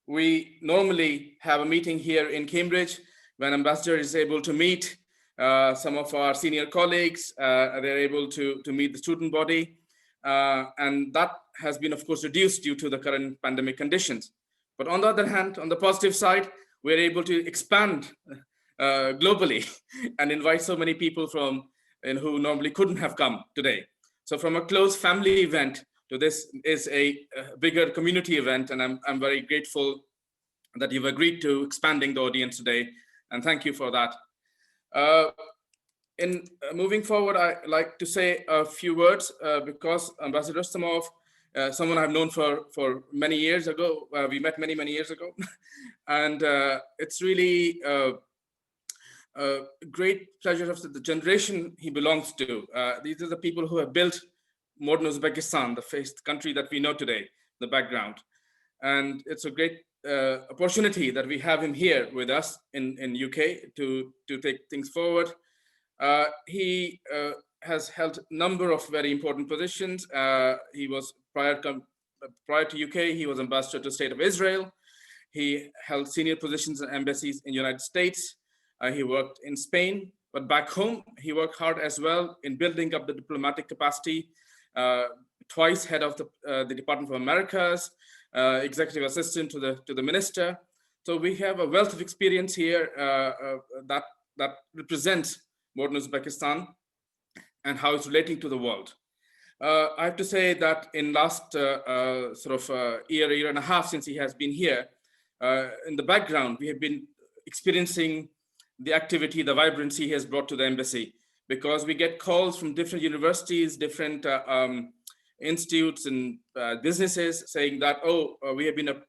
we normally have a meeting here in Cambridge when Ambassador is able to meet some of our senior colleagues. They're able to meet the student body. And that has been, of course, reduced due to the current pandemic conditions. But on the other hand, on the positive side, we're able to expand globally and invite so many people from who normally couldn't have come today. So from a close family event to this is a bigger community event, and I'm very grateful that you've agreed to expanding the audience today, and thank you for that. In moving forward, I'd like to say a few words because Ambassador Rustamov, someone I've known for many years ago, we met many years ago, and it's really a great pleasure of the generation he belongs to. These are the people who have built modern Uzbekistan, the country that we know today, the background. And it's a great opportunity that we have him here with us in UK to take things forward. He has held a number of very important positions. He was prior to UK, he was ambassador to the State of Israel. He held senior positions in embassies in the United States. He worked in Spain, but back home, he worked hard as well in building up the diplomatic capacity. Twice head of the Department of Americas, executive assistant to the minister. So we have a wealth of experience here that represents modern Uzbekistan and how it's relating to the world. I have to say that in last year and a half since he has been here, in the background, we have been experiencing the activity, the vibrancy he has brought to the embassy, because we get calls from different universities, different institutes and businesses saying that,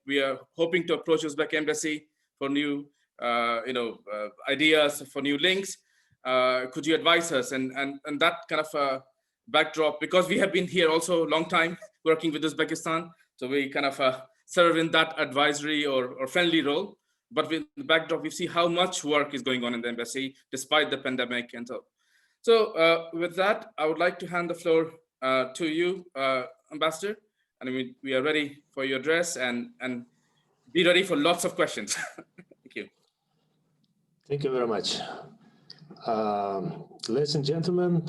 we are hoping to approach Uzbek embassy for new ideas, for new links. Could you advise us? And that kind of backdrop, because we have been here also a long time working with Uzbekistan, so we kind of serve in that advisory or friendly role. But with the backdrop, we see how much work is going on in the embassy despite the pandemic. And so with that, I would like to hand the floor to you, Ambassador. And we are ready for your address and be ready for lots of questions. Thank you. Thank you very much. Ladies and gentlemen,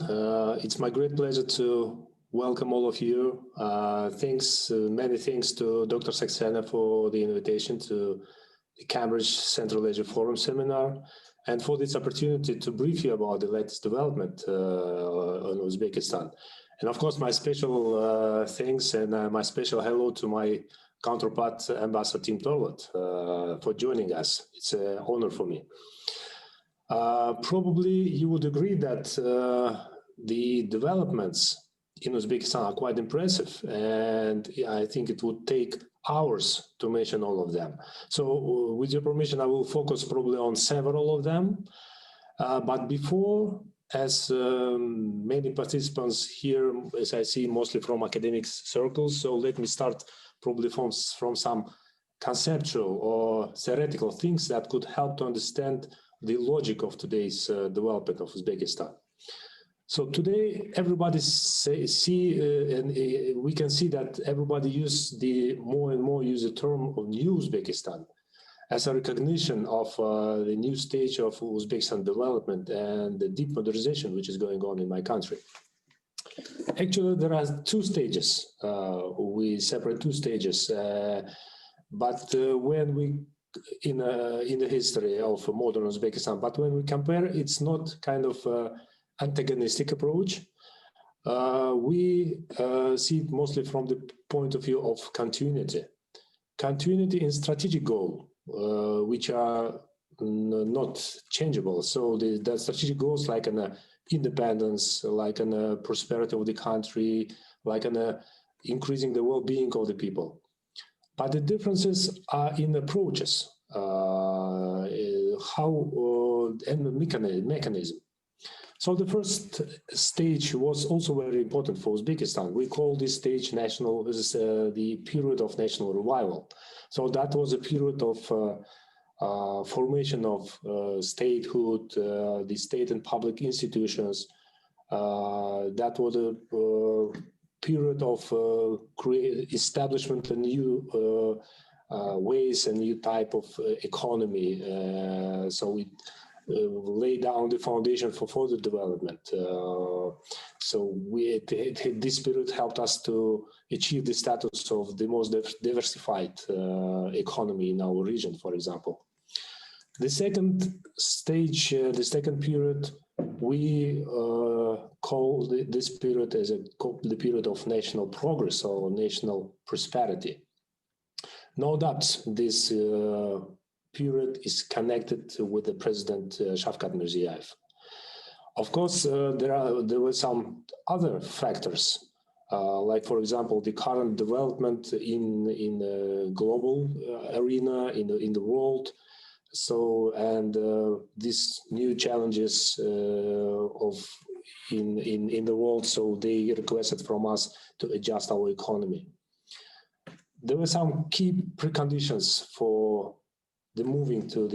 it's my great pleasure to welcome all of you. Many thanks to Dr. Saxena for the invitation to the Cambridge Central Asia Forum seminar and for this opportunity to brief you about the latest development on Uzbekistan. And of course, my special thanks and my special hello to my counterpart, Ambassador Tim Torlett, for joining us. It's an honor for me. Probably you would agree that the developments in Uzbekistan are quite impressive, and I think it would take hours to mention all of them. So with your permission, I will focus probably on several of them. But before, as many participants here, as I see, mostly from academic circles, so let me start probably from some conceptual or theoretical things that could help to understand the logic of today's development of Uzbekistan. So today, everybody and we can see that everybody more and more use the term of New Uzbekistan as a recognition of the new stage of Uzbekistan development and the deep modernization which is going on in my country. Actually, there are two stages. We separate two stages, but when we in the history of modern Uzbekistan, but when we compare, it's not kind of antagonistic approach. We see it mostly from the point of view of continuity in strategic goal, which are not changeable. So the strategic goals like an independence, like an prosperity of the country, like an increasing the well-being of the people. But the differences are in approaches, how and the mechanism. So the first stage was also very important for Uzbekistan. We call this stage the period of national revival. So that was a period of formation of statehood, the state and public institutions. That was a period of establishment of new ways, a new type of economy. So it lay down the foundation for further development. This period helped us to achieve the status of the most diversified economy in our region, for example. The second stage, the second period, we call this period as the period of national progress or national prosperity. No doubt this period is connected with the President Shavkat Mirziyoyev. Of course, there were some other factors, like, for example, the current development in the global arena, in the world. So, and these new challenges in the world, so they requested from us to adjust our economy. There were some key preconditions for the moving to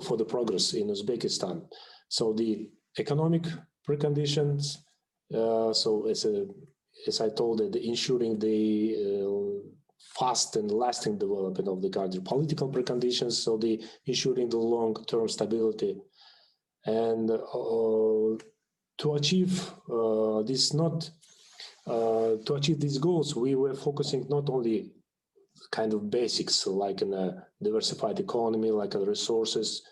for the progress in Uzbekistan. So the economic preconditions. So as I told you, ensuring the fast and lasting development of the country, political preconditions, so the ensuring the long-term stability, and to achieve to achieve these goals, we were focusing not only kind of basics like in a diversified economy, like resources,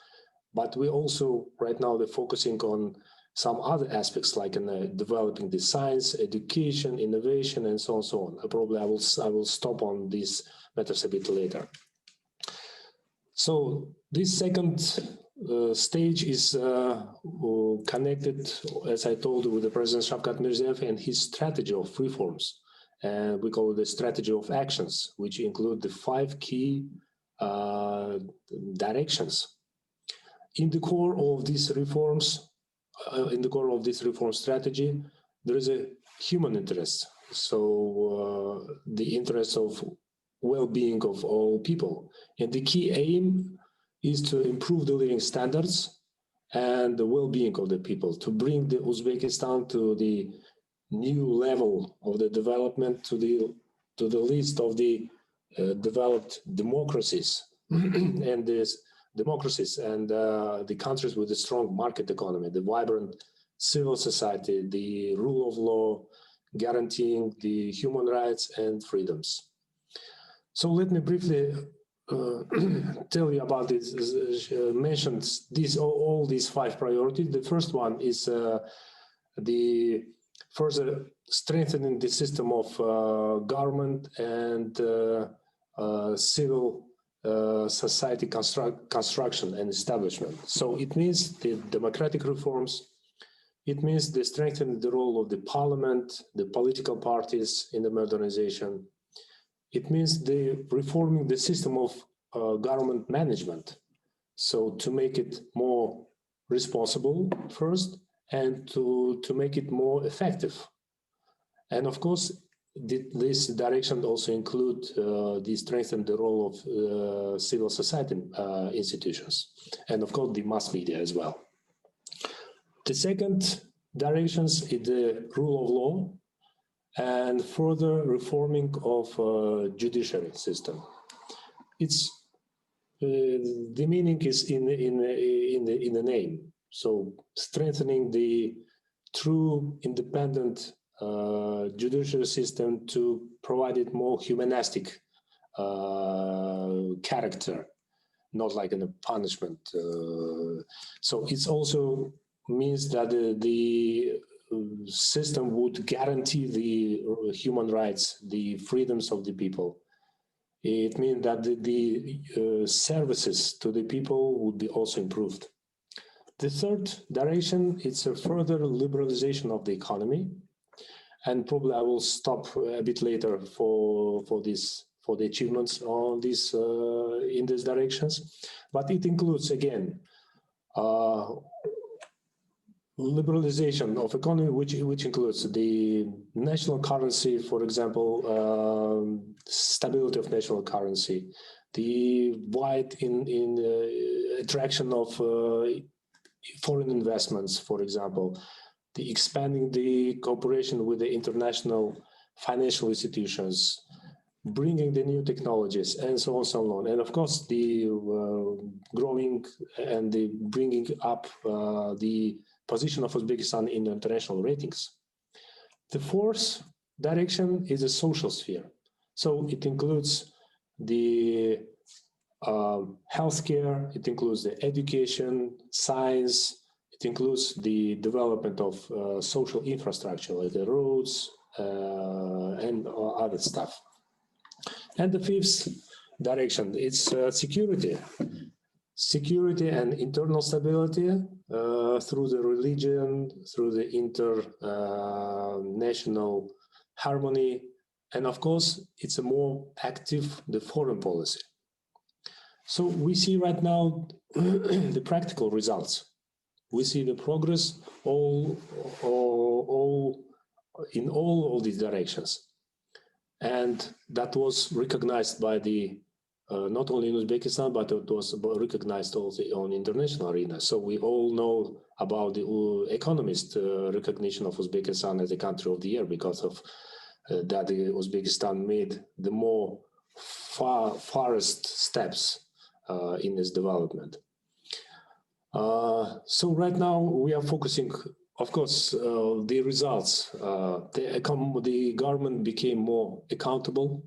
but we also right now they're focusing on some other aspects like in developing the science, education, innovation, and so on and so on. Probably I will stop on these matters a bit later. So this second stage is connected, as I told you, with the President Shavkat Mirziyoyev and his strategy of reforms. And we call it the strategy of actions, which include the 5 key directions. In the core of these reforms, in the core of this reform strategy, there is a human interest. So the interest of well-being of all people. And the key aim is to improve the living standards and the well-being of the people, to bring the Uzbekistan to the new level of the development, to the list of the developed democracies and this democracies and the countries with a strong market economy, the vibrant civil society, the rule of law, guaranteeing the human rights and freedoms. So let me briefly tell you about this. Mentioned all these 5 priorities. The first one is the further strengthening the system of government and civil society construction and establishment. So it means the democratic reforms. It means the strengthening the role of the parliament, the political parties in the modernization. It means the reforming the system of government management. So to make it more responsible first, and to make it more effective. And of course, this direction also include the strengthen the role of civil society institutions, and of course the mass media as well. The second directions is the rule of law and further reforming of judiciary system. It's the meaning is in the name. So strengthening the true independent judicial system to provide it more humanistic character, not like in a punishment. So it's also means that the system would guarantee the human rights, the freedoms of the people. It means that the services to the people would be also improved. The third direction is a further liberalization of the economy. And probably I will stop a bit later for the achievements on this in these directions. But it includes again liberalization of economy, which includes the national currency, for example, stability of national currency, the wide attraction of foreign investments, for example, the expanding the cooperation with the international financial institutions, bringing the new technologies, and so on, so on. And of course, the growing and the bringing up the position of Uzbekistan in international ratings. The fourth direction is the social sphere. So it includes the healthcare, it includes the education, science, it includes the development of social infrastructure like the roads and other stuff. And the fifth direction is security. Security and internal stability through the religion, through the international harmony, and of course, it's a more active the foreign policy. So we see right now the practical results. We see the progress in all of these directions. And that was recognized by the not only in Uzbekistan, but it was recognized also on international arena. So we all know about the Economist recognition of Uzbekistan as a country of the year because of that Uzbekistan made the more farthest steps in its development. So right now we are focusing, of course, the results. The government became more accountable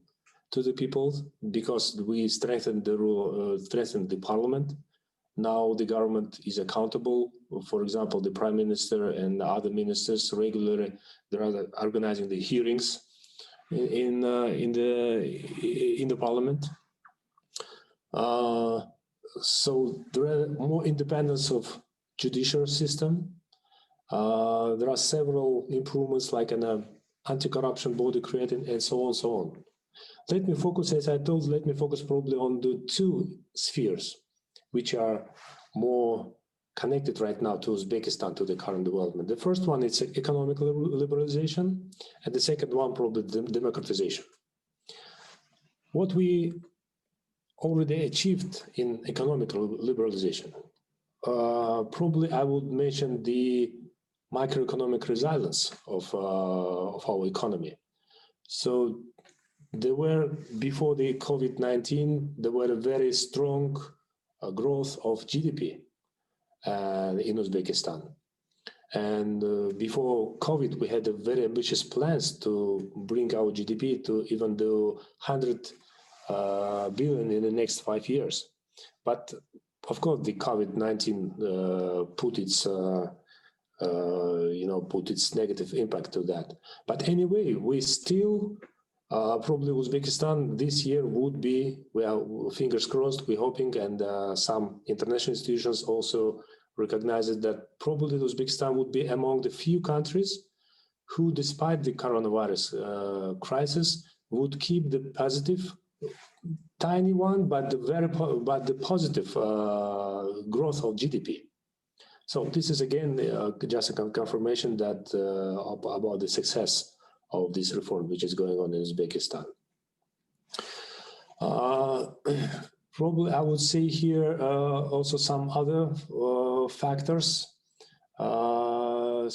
to the people because we strengthened the rule, strengthened the parliament. Now the government is accountable. For example, the prime minister and other ministers regularly they're organizing the hearings in the parliament. So there are more independence of judicial system. There are several improvements like an anti-corruption body created and so on, so on. Let me focus, as I told, let me focus probably on the two spheres which are more connected right now to Uzbekistan, to the current development. The first one is economic liberalization, and the second one probably democratization. What we already achieved in economic liberalization, probably I would mention the macroeconomic resilience of our economy. So there were, before the COVID-19, there were a very strong growth of GDP in Uzbekistan. And before COVID, we had a very ambitious plans to bring our GDP to even do 100 billion in the next 5 years. But of course, the COVID-19 put its negative impact to that. But anyway, we still probably Uzbekistan this year would be, we are fingers crossed, we're hoping, and some international institutions also recognize that probably Uzbekistan would be among the few countries who, despite the coronavirus crisis, would keep the positive, tiny one, but the positive growth of GDP. So this is again just a confirmation that about the success of this reform which is going on in Uzbekistan. Probably I would say here also some other factors. So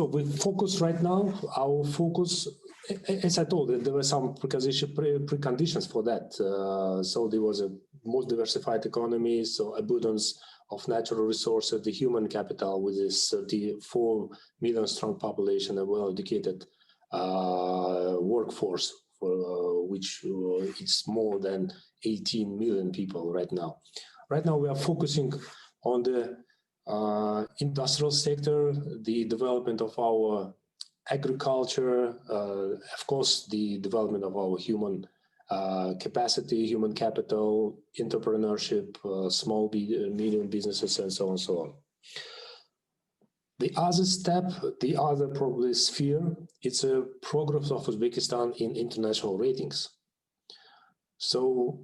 we focus right now, our focus, as I told you, there were some preconditions for that. So there was a more diversified economy, so abundance of natural resources, the human capital with this 34 million strong population, a well-educated workforce, for which it's more than 18 million people right now. Right now we are focusing on the industrial sector, the development of our agriculture, of course, the development of our human capacity, human capital, entrepreneurship, small, medium businesses, and so on and so on. The other step, the other probably sphere, it's a progress of Uzbekistan in international ratings. So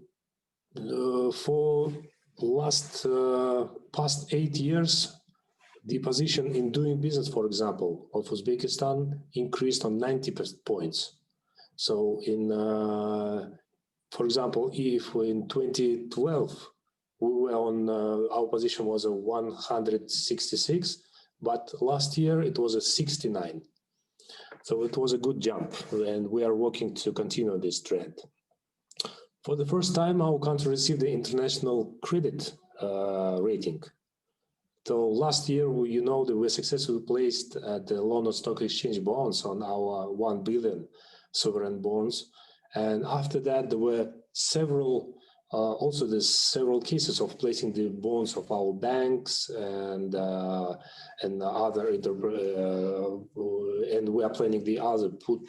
for past 8 years, the position in doing business, for example, of Uzbekistan increased on 90 points. So in, for example, if in 2012, we were on, our position was a 166, but last year it was a 69. So it was a good jump, and we are working to continue this trend. For the first time, our country received the international credit rating. So last year, we were successfully placed at the London Stock Exchange bonds on our 1 billion sovereign bonds. And after that, there were several cases of placing the bonds of our banks and other, and we are planning the other to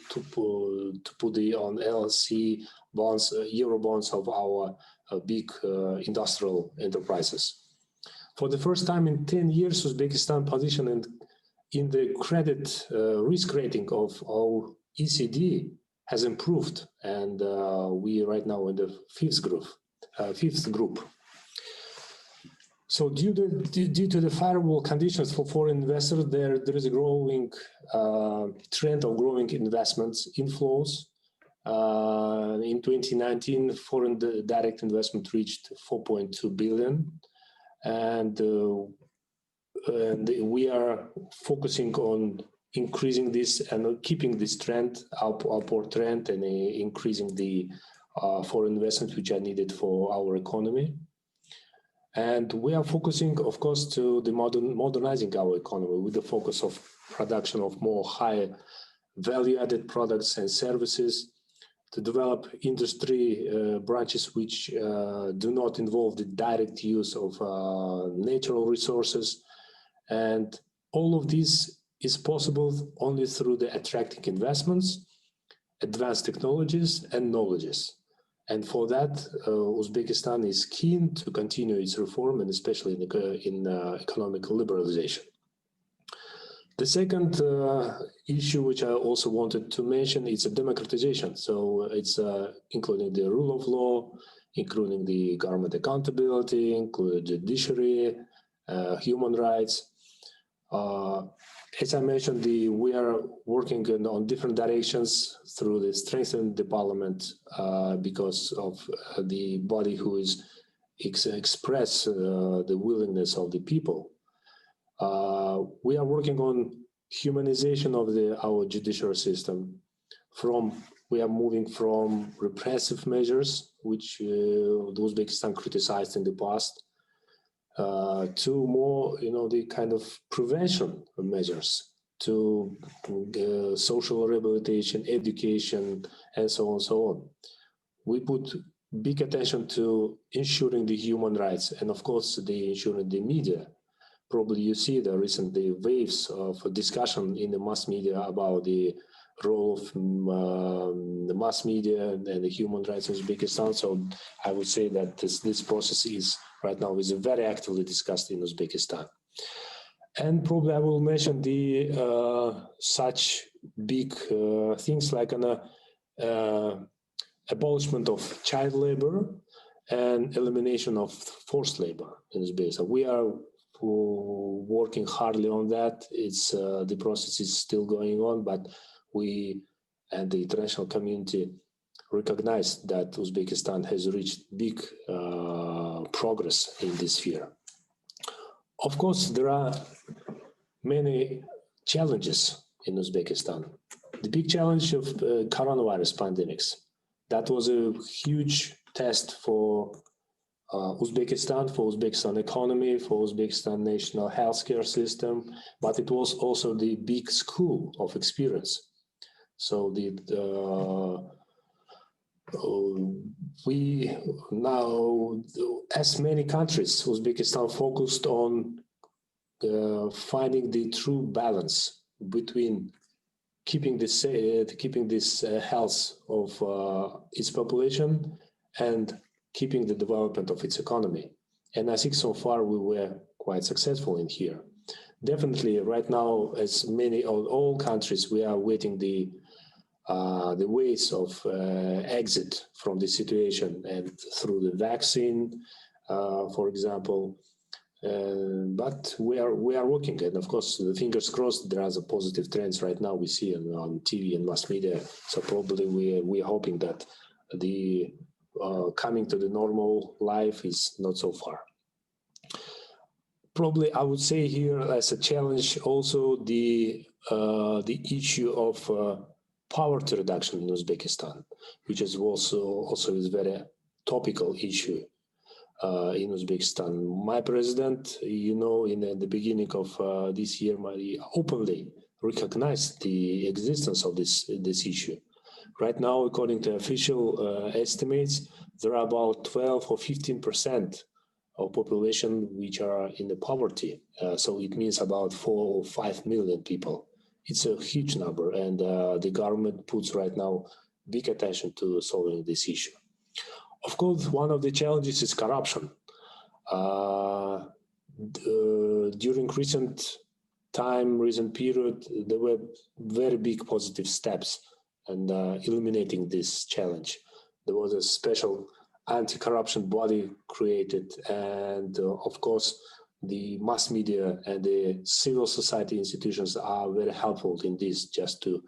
put the on LSE bonds, Euro bonds of our big industrial enterprises. For the first time in 10 years, Uzbekistan positioned in the credit risk rating of our ECD has improved, and we are right now in the fifth group. So due to the favorable conditions for foreign investors, there is a growing trend of growing investments inflows. In 2019, foreign direct investment reached 4.2 billion, and we are focusing on increasing this and keeping this trend, upward trend, and increasing the foreign investments which are needed for our economy. And we are focusing, of course, to the modernizing our economy with the focus of production of more high value-added products and services, to develop industry branches which do not involve the direct use of natural resources. And all of this is possible only through the attracting investments, advanced technologies, and knowledges. And for that, Uzbekistan is keen to continue its reform, and especially in economic liberalization. The second issue which I also wanted to mention is a democratization. So it's including the rule of law, including the government accountability, including judiciary, human rights. As I mentioned, we are working on different directions through the strengthening the parliament because of the body who is express the willingness of the people. We are working on humanization of our judicial system. We are moving from repressive measures, which Uzbekistan criticized in the past, to more, the kind of prevention measures, to social rehabilitation, education, and so on and so on. We put big attention to ensuring the human rights and, of course, ensuring the media. Probably you see the recent waves of discussion in the mass media about the role of the mass media and the human rights in Uzbekistan. So I would say that this process is right now very actively discussed in Uzbekistan. And probably I will mention the such big things like an abolishment of child labor and elimination of forced labor in Uzbekistan. We are working hardly on that. The process is still going on, but we and the international community recognize that Uzbekistan has reached big progress in this sphere. Of course, there are many challenges in Uzbekistan. The big challenge of coronavirus pandemics, that was a huge test for Uzbekistan economy, for Uzbekistan national healthcare system, but it was also the big school of experience. So we now, as many countries, Uzbekistan focused on finding the true balance between keeping this health of its population and keeping the development of its economy. And I think so far we were quite successful in here. Definitely right now, as all countries, we are waiting the ways of exit from the situation and through the vaccine, for example. But we are working, and of course, the fingers crossed. There are the positive trends right now we see on TV and mass media. So probably we are hoping that the coming to the normal life is not so far. Probably I would say here as a challenge also the issue of poverty reduction in Uzbekistan, which is also is very topical issue in Uzbekistan. My president, you know, in the beginning of this year, openly recognized the existence of this issue. Right now, according to official estimates, there are about 12 or 15% of population which are in the poverty. So it means about 4 or 5 million people. It's a huge number, and the government puts right now big attention to solving this issue. Of course, one of the challenges is corruption. During recent period, there were very big positive steps and eliminating this challenge. There was a special anti-corruption body created, and of course the mass media and the civil society institutions are very helpful in this, just to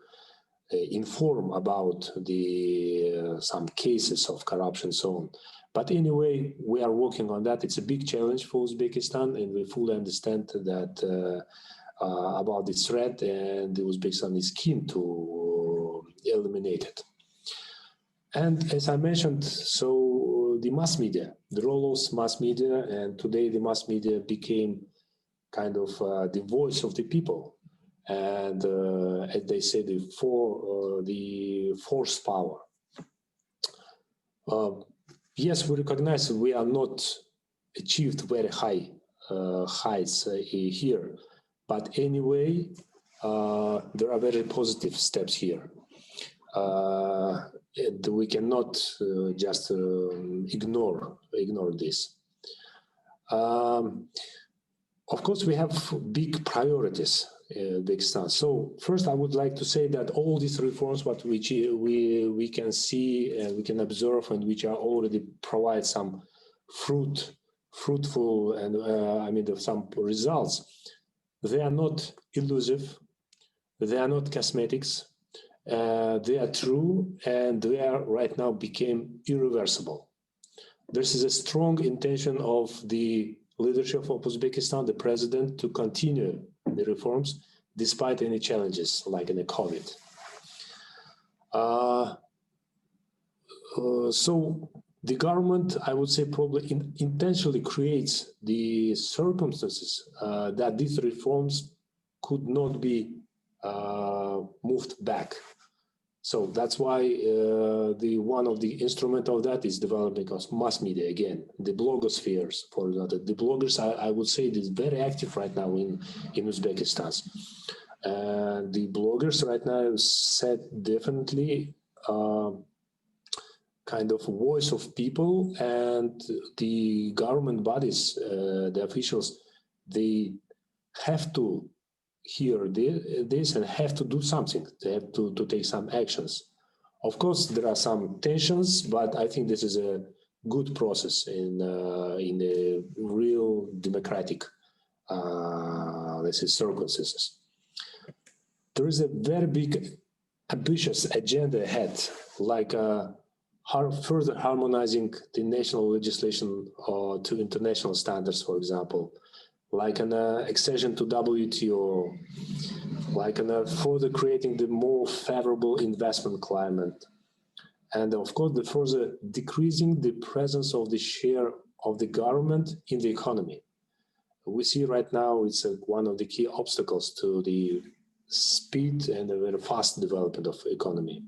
inform about the some cases of corruption and so on. But anyway, we are working on that. It's a big challenge for Uzbekistan, and we fully understand that about this threat, and Uzbekistan is keen to eliminate it. And as I mentioned, so the mass media, the role of mass media, and today the mass media became kind of the voice of the people. And as they say, the force power. Yes, we recognize we are not achieved very high heights here, but anyway, there are very positive steps here. And we cannot just ignore this. Of course, we have big priorities in Uzbekistan. So first, I would like to say that all these reforms, what we can see and we can observe, and which are already provide some fruitful and some results, they are not elusive, they are not cosmetics. They are true, and they are right now became irreversible. This is a strong intention of the leadership of Uzbekistan, the president, to continue the reforms despite any challenges like in the COVID. So the government, I would say, probably intentionally creates the circumstances that these reforms could not be moved back. So that's why one of the instrument of that is developing of mass media again, the blogospheres. For example, the bloggers, I would say, is very active right now in Uzbekistan. The bloggers right now set definitely kind of voice of people, and the government bodies, the officials, they have to hear this and have to do something. They have to take some actions. Of course, there are some tensions, but I think this is a good process in the real democratic, let's say, circumstances. There is a very big, ambitious agenda ahead, like further harmonizing the national legislation to international standards, for example, like an accession to WTO, like further creating the more favorable investment climate, and of course the further decreasing the presence of the share of the government in the economy. We see right now it's one of the key obstacles to the speed and the very fast development of the economy.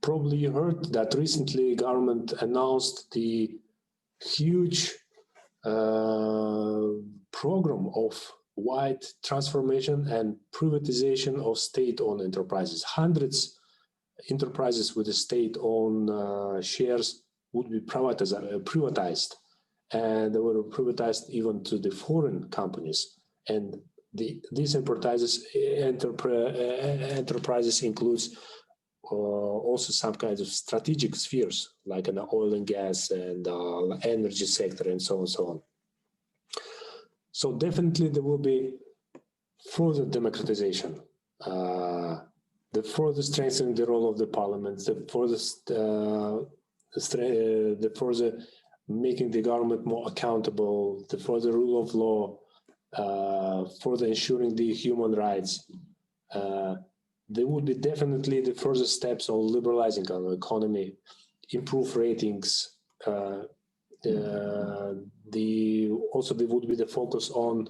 Probably you heard that recently government announced the huge program of wide transformation and privatization of state-owned enterprises. Hundreds enterprises with the state-owned shares would be privatized, and they were privatized even to the foreign companies. And these enterprises includes also some kinds of strategic spheres, like an oil and gas and energy sector and so on and so on. So definitely there will be further democratization, the further strengthening the role of the parliament, the further making the government more accountable, the further rule of law, further ensuring the human rights. There would be definitely the further steps on liberalizing our economy, improve ratings. Also, there would be the focus on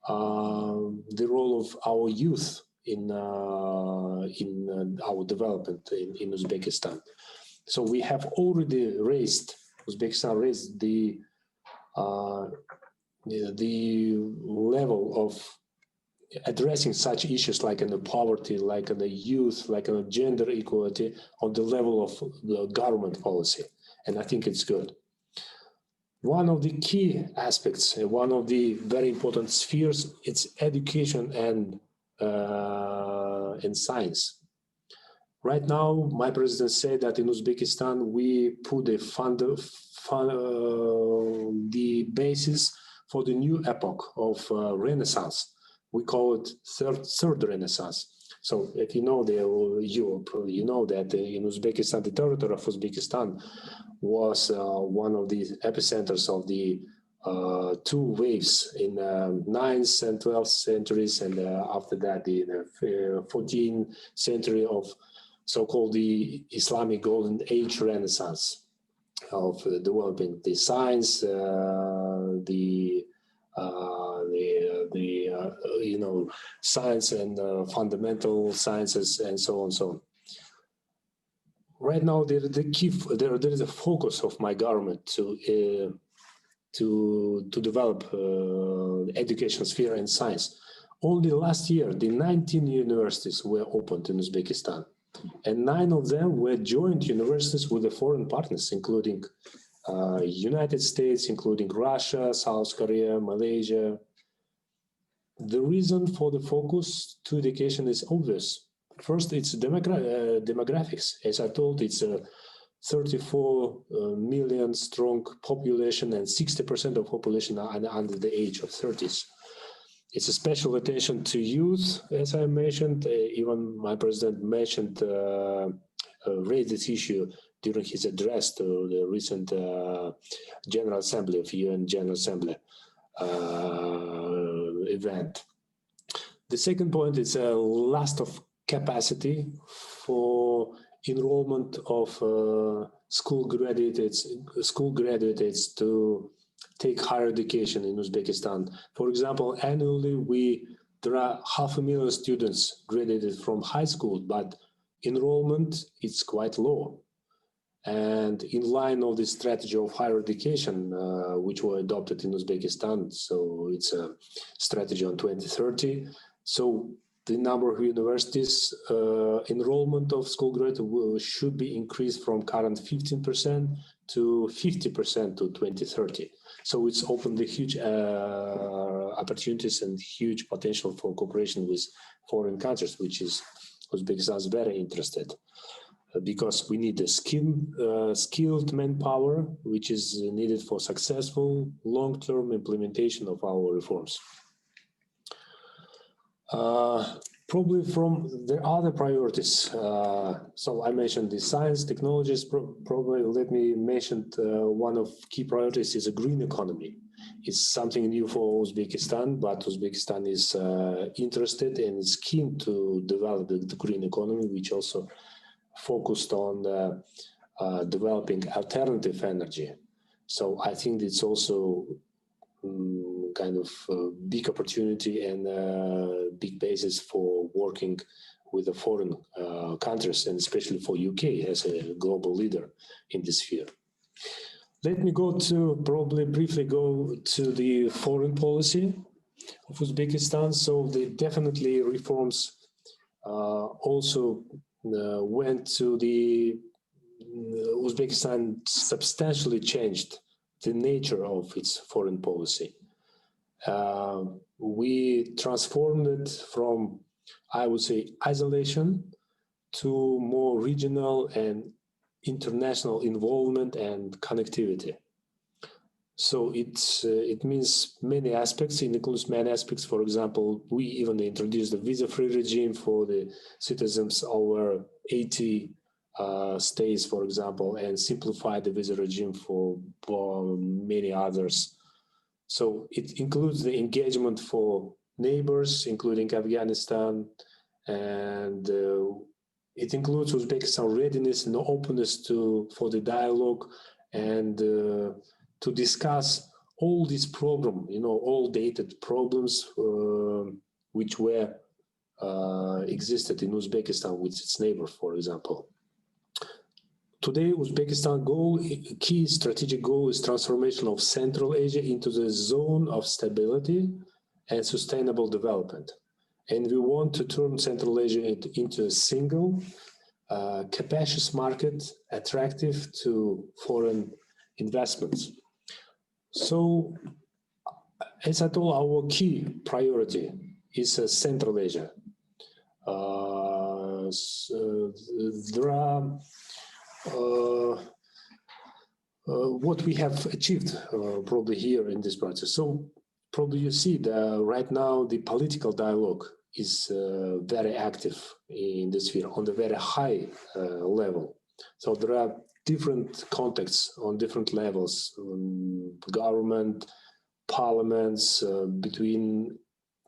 the role of our youth in our development in Uzbekistan. So we have already Uzbekistan raised the level of addressing such issues like in the poverty, like in the youth, like in the gender equality on the level of the government policy. And I think it's good. One of the key aspects, one of the very important spheres, it's education and science. Right now, my president said that in Uzbekistan, we put the basis for the new epoch of Renaissance. We call it third Renaissance. So if you know, you know that in Uzbekistan, the territory of Uzbekistan was one of the epicenters of the two waves in 9th and 12th centuries, and after that, the 14th century of so-called the Islamic Golden Age Renaissance of developing the science, science and fundamental sciences, and so on and so on. Right now, there is a focus of my government to develop education sphere and science. Only last year, the 19 universities were opened in Uzbekistan, and 9 of them were joint universities with the foreign partners, including United States, including Russia, South Korea, Malaysia. The reason for the focus to education is obvious. First, it's demographics. As I told, it's a 34 million strong population, and 60% of population are under the age of 30s. It's a special attention to youth, as I mentioned. Even my president mentioned, raised this issue during his address to the recent General Assembly of UN General Assembly event. The second point is a loss of capacity for enrollment of school graduates to take higher education in Uzbekistan. For example, annually there are 500,000 students graduated from high school, but enrollment is quite low. And in line of the strategy of higher education, which were adopted in Uzbekistan, so it's a strategy on 2030. So the number of universities, enrollment of school graduates should be increased from current 15% to 50% to 2030. So it's opened the huge opportunities and huge potential for cooperation with foreign countries, which is Uzbekistan is very interested. Because we need a skilled manpower, which is needed for successful long-term implementation of our reforms. Probably from the other priorities, so I mentioned the science, technologies, probably let me mention one of key priorities is a green economy. It's something new for Uzbekistan, but Uzbekistan is interested and is keen to develop the green economy, which also focused on developing alternative energy. So I think it's also kind of a big opportunity and a big basis for working with the foreign countries, and especially for UK as a global leader in this sphere. Let me briefly go to the foreign policy of Uzbekistan. So the definitely reforms also went to the Uzbekistan substantially changed the nature of its foreign policy. We transformed it from, I would say, isolation to more regional and international involvement and connectivity. So it means many aspects. It includes many aspects. For example, we even introduced a visa-free regime for the citizens over 80 states, for example, and simplified the visa regime for many others. So it includes the engagement for neighbors, including Afghanistan, and it includes Uzbekistan readiness and openness for the dialogue and to discuss all these problems, all dated problems which were existed in Uzbekistan with its neighbor, for example. Today, Uzbekistan key strategic goal is transformation of Central Asia into the zone of stability and sustainable development. And we want to turn Central Asia into a single, capacious market, attractive to foreign investments. So, as I told, our key priority is Central Asia. There are what we have achieved probably here in this process. So probably you see that right now the political dialogue is very active in this sphere on the very high level. So there are different contexts on different levels, government, parliaments, between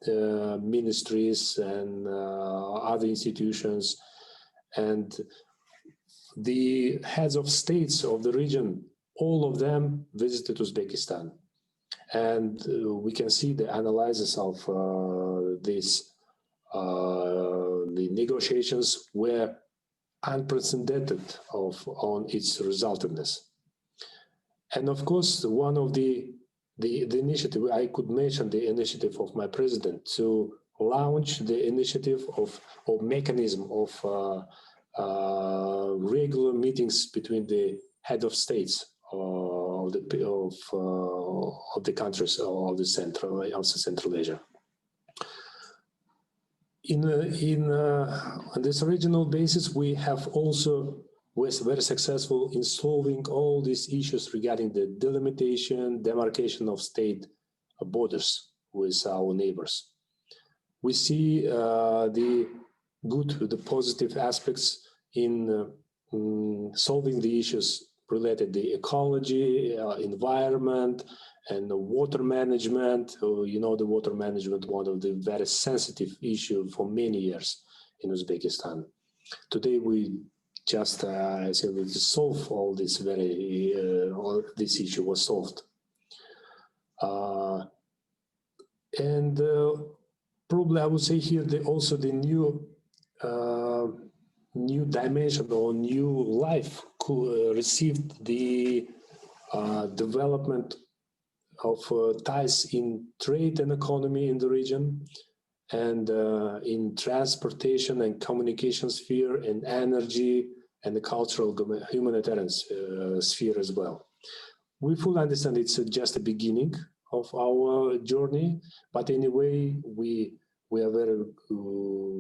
ministries and other institutions, and the heads of states of the region, all of them visited Uzbekistan. And we can see the analysis of this. The negotiations were unprecedented on its resultativeness. And of course, one of the initiative, I could mention the initiative of my president to launch the initiative of mechanism of regular meetings between the head of states of the countries of the Central Asia. On this regional basis, we have also was very successful in solving all these issues regarding the delimitation, demarcation of state borders with our neighbors. We see the positive aspects in solving the issues related to the ecology, environment, and the water management. The water management, one of the very sensitive issue for many years in Uzbekistan. Today, we just solve all this this issue was solved. And probably I would say here also the new dimension or new life received the development of ties in trade and economy in the region, and in transportation and communication sphere, and energy and the cultural humanitarian sphere as well. We fully understand it's just a beginning of our journey, but anyway, we are very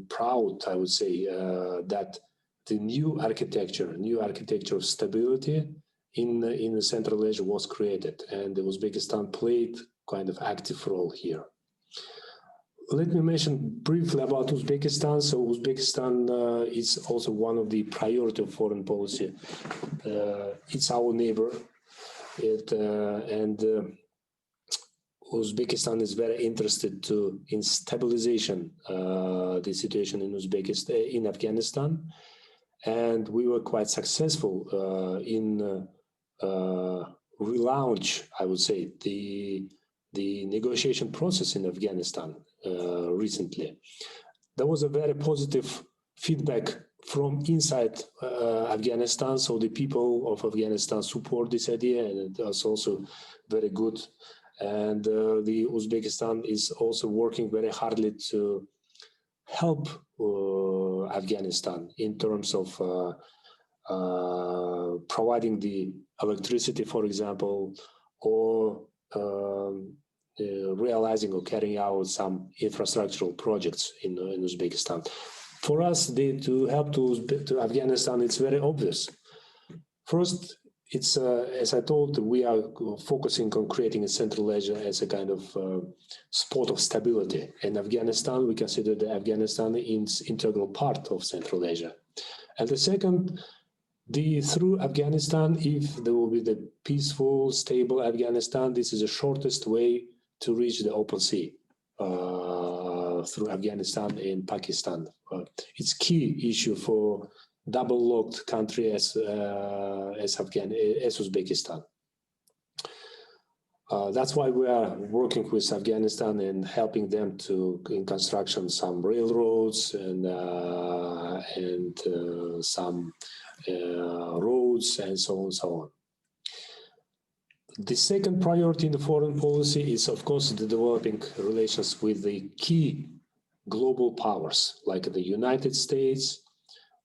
proud, I would say, that the new architecture of stability in Central Asia was created, and Uzbekistan played kind of active role here. Let me mention briefly about Uzbekistan. So Uzbekistan is also one of the priority of foreign policy. It's our neighbor, and Uzbekistan is very interested in stabilization the situation in Uzbekistan, in Afghanistan, and we were quite successful in relaunch, I would say, the negotiation process in Afghanistan recently. There was a very positive feedback from inside Afghanistan, so the people of Afghanistan support this idea, and it was also very good. And the Uzbekistan is also working very hardly to help Afghanistan in terms of providing the electricity, for example, or realizing or carrying out some infrastructural projects in Uzbekistan. For us, to help to Afghanistan, it's very obvious. First, it's as I told, we are focusing on creating a Central Asia as a kind of spot of stability. In Afghanistan, we consider that Afghanistan is integral part of Central Asia. And the second, through Afghanistan, if there will be the peaceful, stable Afghanistan, this is the shortest way to reach the open sea through Afghanistan and Pakistan. It's key issue for double-locked country as Uzbekistan. That's why we are working with Afghanistan and helping them in construction some railroads and some roads and so on and so on. The second priority in the foreign policy is, of course, the developing relations with the key global powers like the United States,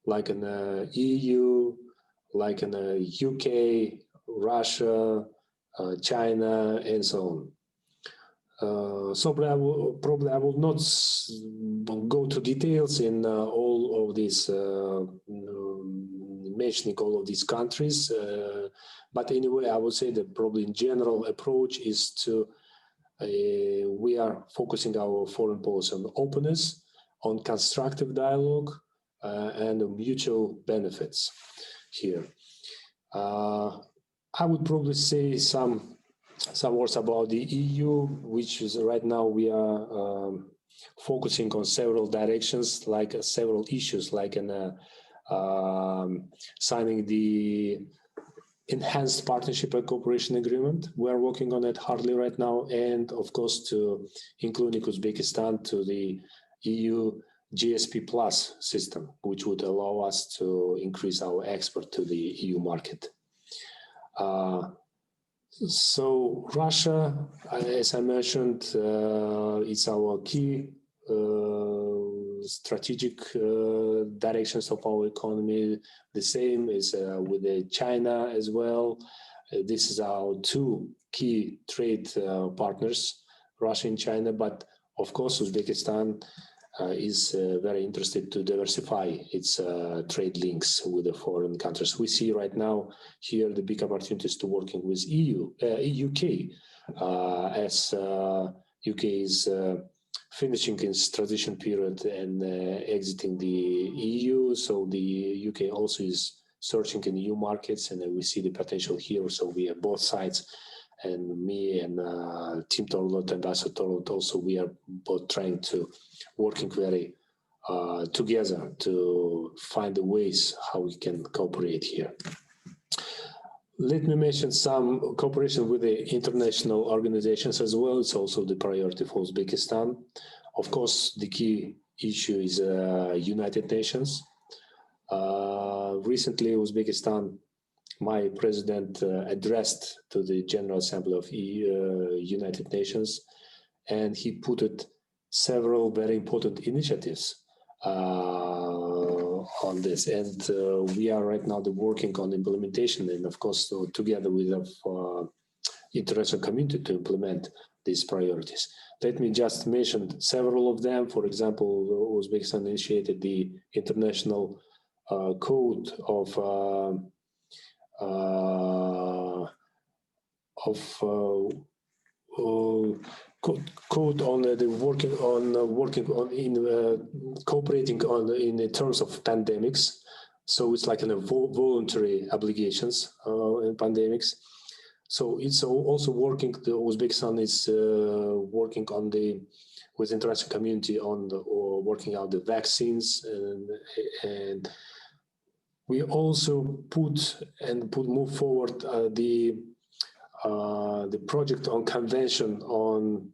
like in the EU, like in the UK, Russia, China, and so on. So probably I will not go to details in all of these, mentioning all of these countries. But anyway, I would say that probably in general approach is to, we are focusing our foreign policy on openness, on constructive dialogue, and mutual benefits here. I would probably say some words about the EU, which is right now we are focusing on several directions, like several issues, like in signing the enhanced partnership and cooperation agreement. We are working on it hardly right now, and of course to including Uzbekistan to the EU GSP Plus system, which would allow us to increase our export to the EU market. So Russia, as I mentioned, is our key strategic directions of our economy. The same is with China as well. This is our two key trade partners, Russia and China, but of course Uzbekistan is very interested to diversify its trade links with the foreign countries. We see right now here the big opportunities to working with UK, as UK is finishing its transition period and exiting the EU. So the UK also is searching in new markets, and we see the potential here. So we have both sides, and me and Team Torlot, Ambassador Torlot, also we are both trying to working very together to find the ways how we can cooperate here. Let me mention some cooperation with the international organizations as well. It's also the priority for Uzbekistan. Of course, the key issue is United Nations. Recently, Uzbekistan, my president addressed to the General Assembly of United Nations, and he put it several very important initiatives on this, and we are right now working on implementation, and of course together with the international community to implement these priorities. Let me just mention several of them. For example, Uzbekistan initiated the international code of code on the working on in cooperating on in terms of pandemics. So it's like voluntary obligations in pandemics. So it's also working. The Uzbekistan is working on with international community on working out the vaccines, and we also move forward the project on convention on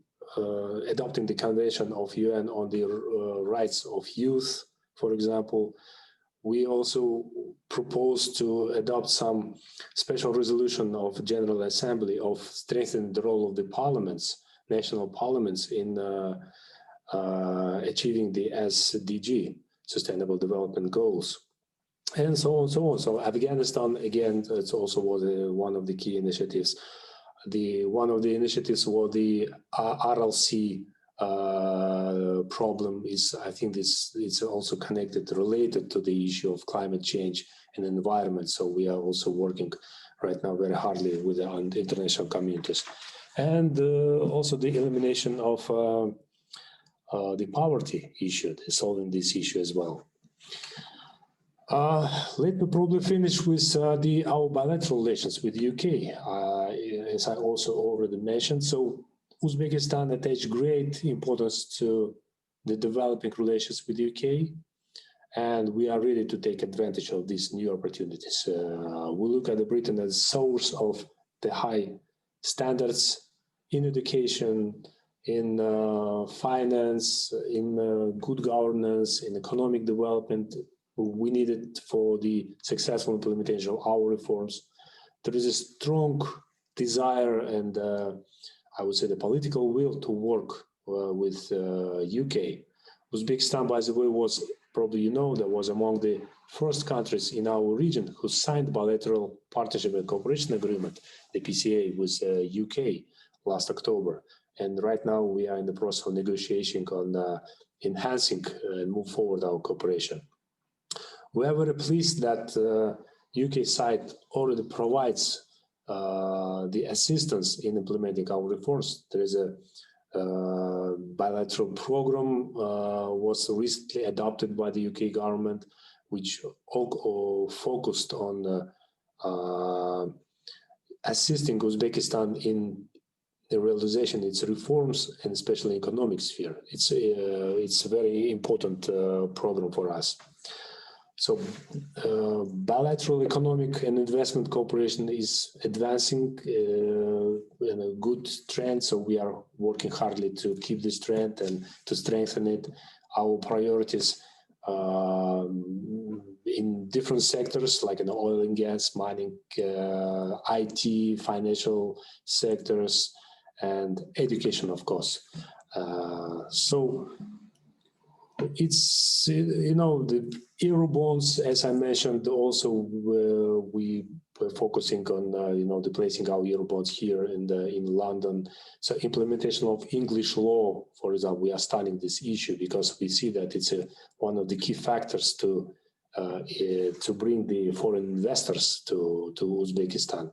adopting the convention of UN on the rights of youth, for example. We also propose to adopt some special resolution of General Assembly of strengthening the role of the parliaments, national parliaments, in achieving the SDG, Sustainable Development Goals, and so on, so on. So Afghanistan, again, it's also was one of the key initiatives. One of the initiatives was the RLC problem. I think it's also related to the issue of climate change and environment. So we are also working right now very hardly with the international communities, and also the elimination of the poverty issue, solving this issue as well. Let me probably finish with our bilateral relations with the UK, as I also already mentioned. So Uzbekistan attaches great importance to the developing relations with the UK, and we are ready to take advantage of these new opportunities. We look at Britain as a source of the high standards in education, in finance, in good governance, in economic development. We need it for the successful implementation of our reforms. There is a strong desire and I would say the political will to work with UK. Uzbekistan, by the way, was, probably you know, that was among the first countries in our region who signed bilateral partnership and cooperation agreement, the PCA, with UK last October. And right now we are in the process of negotiating on enhancing and move forward our cooperation. We are very pleased that UK side already provides the assistance in implementing our reforms. There is a bilateral program was recently adopted by the UK government, which focused on assisting Uzbekistan in the realization of its reforms, and especially economic sphere. It's a very important program for us. So bilateral economic and investment cooperation is advancing in a good trend. So we are working hardly to keep this trend and to strengthen it. Our priorities in different sectors, like in oil and gas, mining, IT, financial sectors, and education, of course. So it's, you know, the Eurobonds, as I mentioned, also we were focusing on, you know, placing our Eurobonds here in London. So implementation of English law, for example, we are studying this issue because we see that it's one of the key factors to bring the foreign investors to Uzbekistan.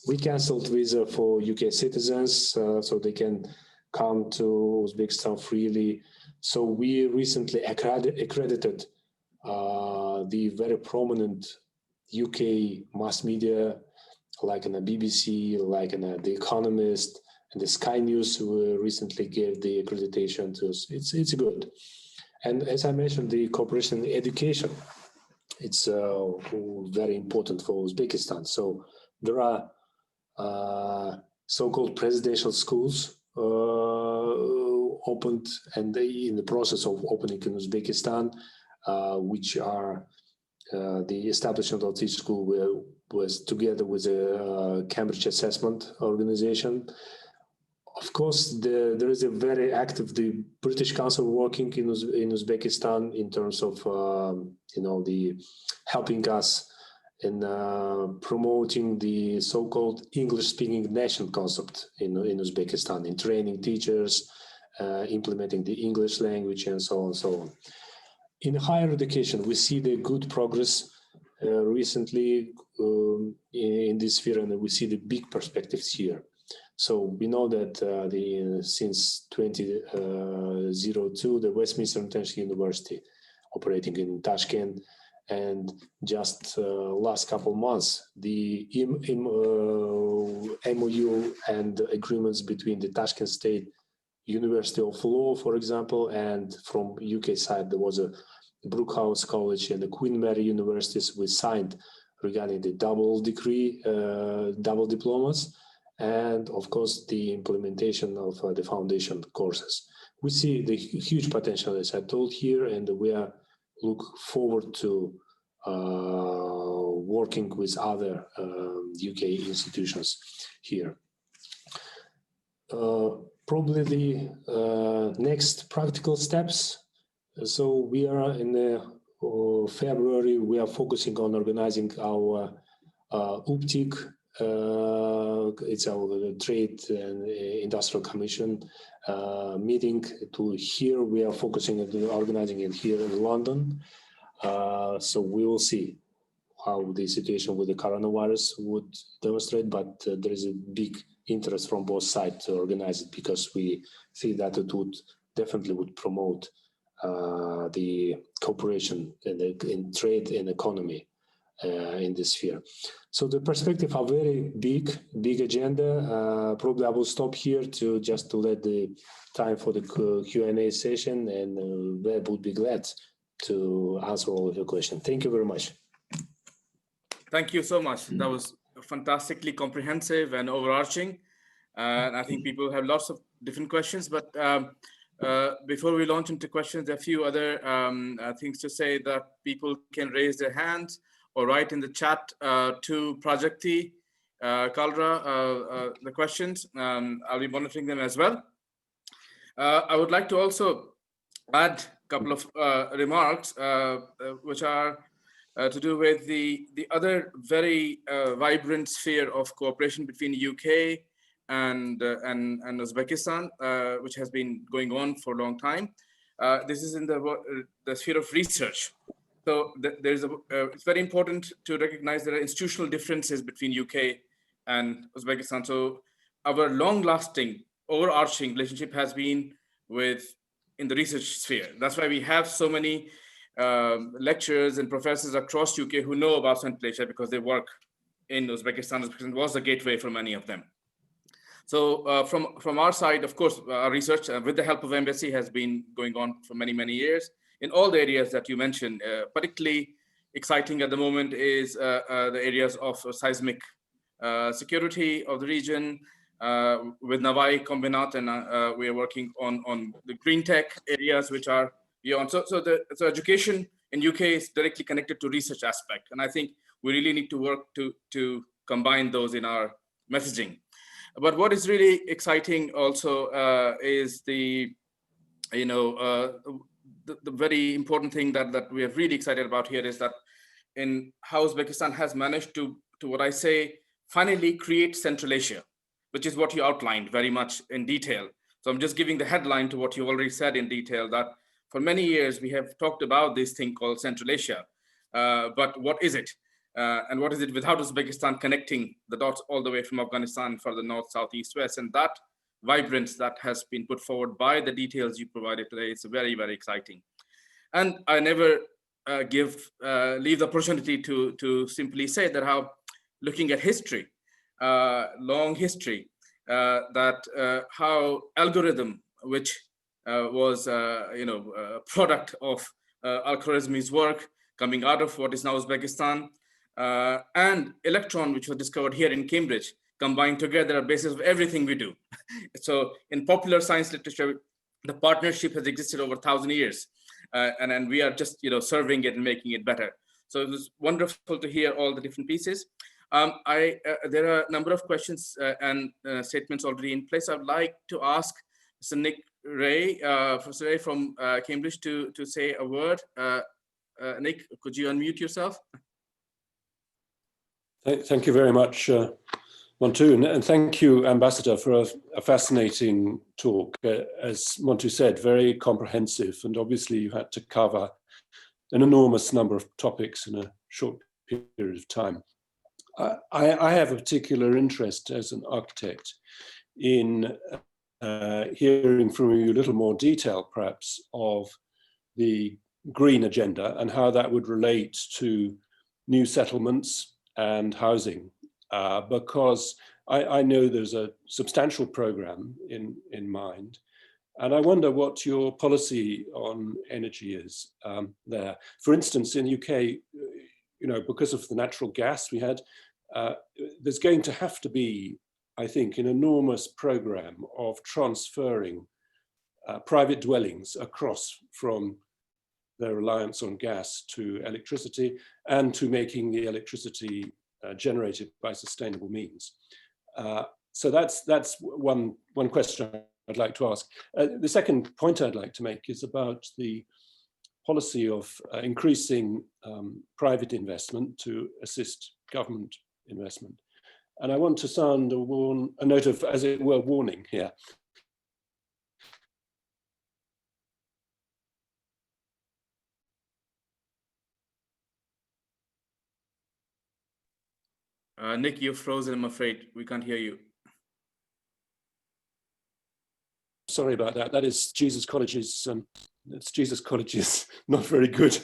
We canceled visa for UK citizens so they can come to Uzbekistan freely. So we recently accredited the very prominent UK mass media, like in the BBC, like in The Economist, and the Sky News recently gave the accreditation to us. It's good. And as I mentioned, the cooperation in education, it's very important for Uzbekistan. So there are so-called presidential schools opened, and they in the process of opening in Uzbekistan, which are the establishment of this school was together with a Cambridge Assessment Organization. Of course, there is a very active, the British Council working in Uzbekistan in terms of, you know, the helping us in promoting the so-called English-speaking nation concept in Uzbekistan, in training teachers, implementing the English language, and so on and so on. In higher education, we see the good progress recently in this sphere, and we see the big perspectives here. So we know that since 2002, the Westminster International University operating in Tashkent, and just last couple of months, the MOU and agreements between the Tashkent State University of Law, for example, and from UK side, there was a Brookhouse College and the Queen Mary Universities we signed regarding the double degree, double diplomas, and of course, the implementation of the foundation courses. We see the huge potential, as I told here, and we are look forward to working with other UK institutions here. Probably the next practical steps. So we are in February, we are focusing on organizing our UPTIC, it's our Trade and Industrial Commission meeting to here. We are focusing on organizing it here in London. So we will see how the situation with the coronavirus would demonstrate, but there is a big interest from both sides to organize it because we see that it would definitely promote the cooperation in trade and economy in this sphere. So the perspective are very big agenda. Probably I will stop here to let the time for the Q&A session, and Web would be glad to answer all of your questions. Thank you very much. Thank you so much. That was fantastically comprehensive and overarching. And I think people have lots of different questions, but before we launch into questions, there are a few other things to say that people can raise their hands or write in the chat to Prajakti Kalra the questions. I'll be monitoring them as well. I would like to also add a couple of remarks which are to do with the other very vibrant sphere of cooperation between the UK and Uzbekistan, which has been going on for a long time. This is in the sphere of research. So it's very important to recognize there are institutional differences between UK and Uzbekistan. So our long-lasting, overarching relationship has been in the research sphere. That's why we have so many lecturers and professors across UK who know about Central Asia because they work in Uzbekistan. Uzbekistan was the gateway for many of them. So from our side, of course, our research with the help of embassy has been going on for many, many years in all the areas that you mentioned. Particularly exciting at the moment is the areas of seismic security of the region with Navai Kombinat, and we are working on the green tech areas which are beyond. So education in UK is directly connected to research aspect, and I think we really need to work to combine those in our messaging. But what is really exciting also is the very important thing that we are really excited about here is that in how Uzbekistan has managed to what I say, finally create Central Asia, which is what you outlined very much in detail. So I'm just giving the headline to what you already said in detail, that for many years we have talked about this thing called Central Asia, but what is it? And what is it without Uzbekistan connecting the dots all the way from Afghanistan for the north, south, east, west? And that vibrance that has been put forward by the details you provided today, it's very, very exciting. And I never leave the opportunity to simply say that how, looking at history, long history, that how algorithm, which was a product of Al-Khwarizmi's work coming out of what is now Uzbekistan, and electron, which was discovered here in Cambridge, combined together are the basis of everything we do. So in popular science literature, the partnership has existed over 1,000 years, and we are just serving it and making it better. So it was wonderful to hear all the different pieces. There are a number of questions and statements already in place. I'd like to ask Mr. Nick Ray, Professor Ray from Cambridge, to say a word. Nick, could you unmute yourself? Thank you very much, Montu, and thank you, Ambassador, for a fascinating talk. As Montu said, very comprehensive, and obviously you had to cover an enormous number of topics in a short period of time. I have a particular interest as an architect in hearing from you a little more detail, perhaps, of the green agenda and how that would relate to new settlements and housing, because I know there's a substantial program in mind, and I wonder what your policy on energy is there. For instance, in the UK, because of the natural gas we had, there's going to have to be, I think, an enormous program of transferring private dwellings across from their reliance on gas to electricity and to making the electricity generated by sustainable means. So that's one question I'd like to ask. The second point I'd like to make is about the policy of increasing private investment to assist government investment. And I want to sound a note of, as it were, warning here. Nick, you're frozen, I'm afraid. We can't hear you. Sorry about that. That is Jesus College's, it's Jesus College's not very good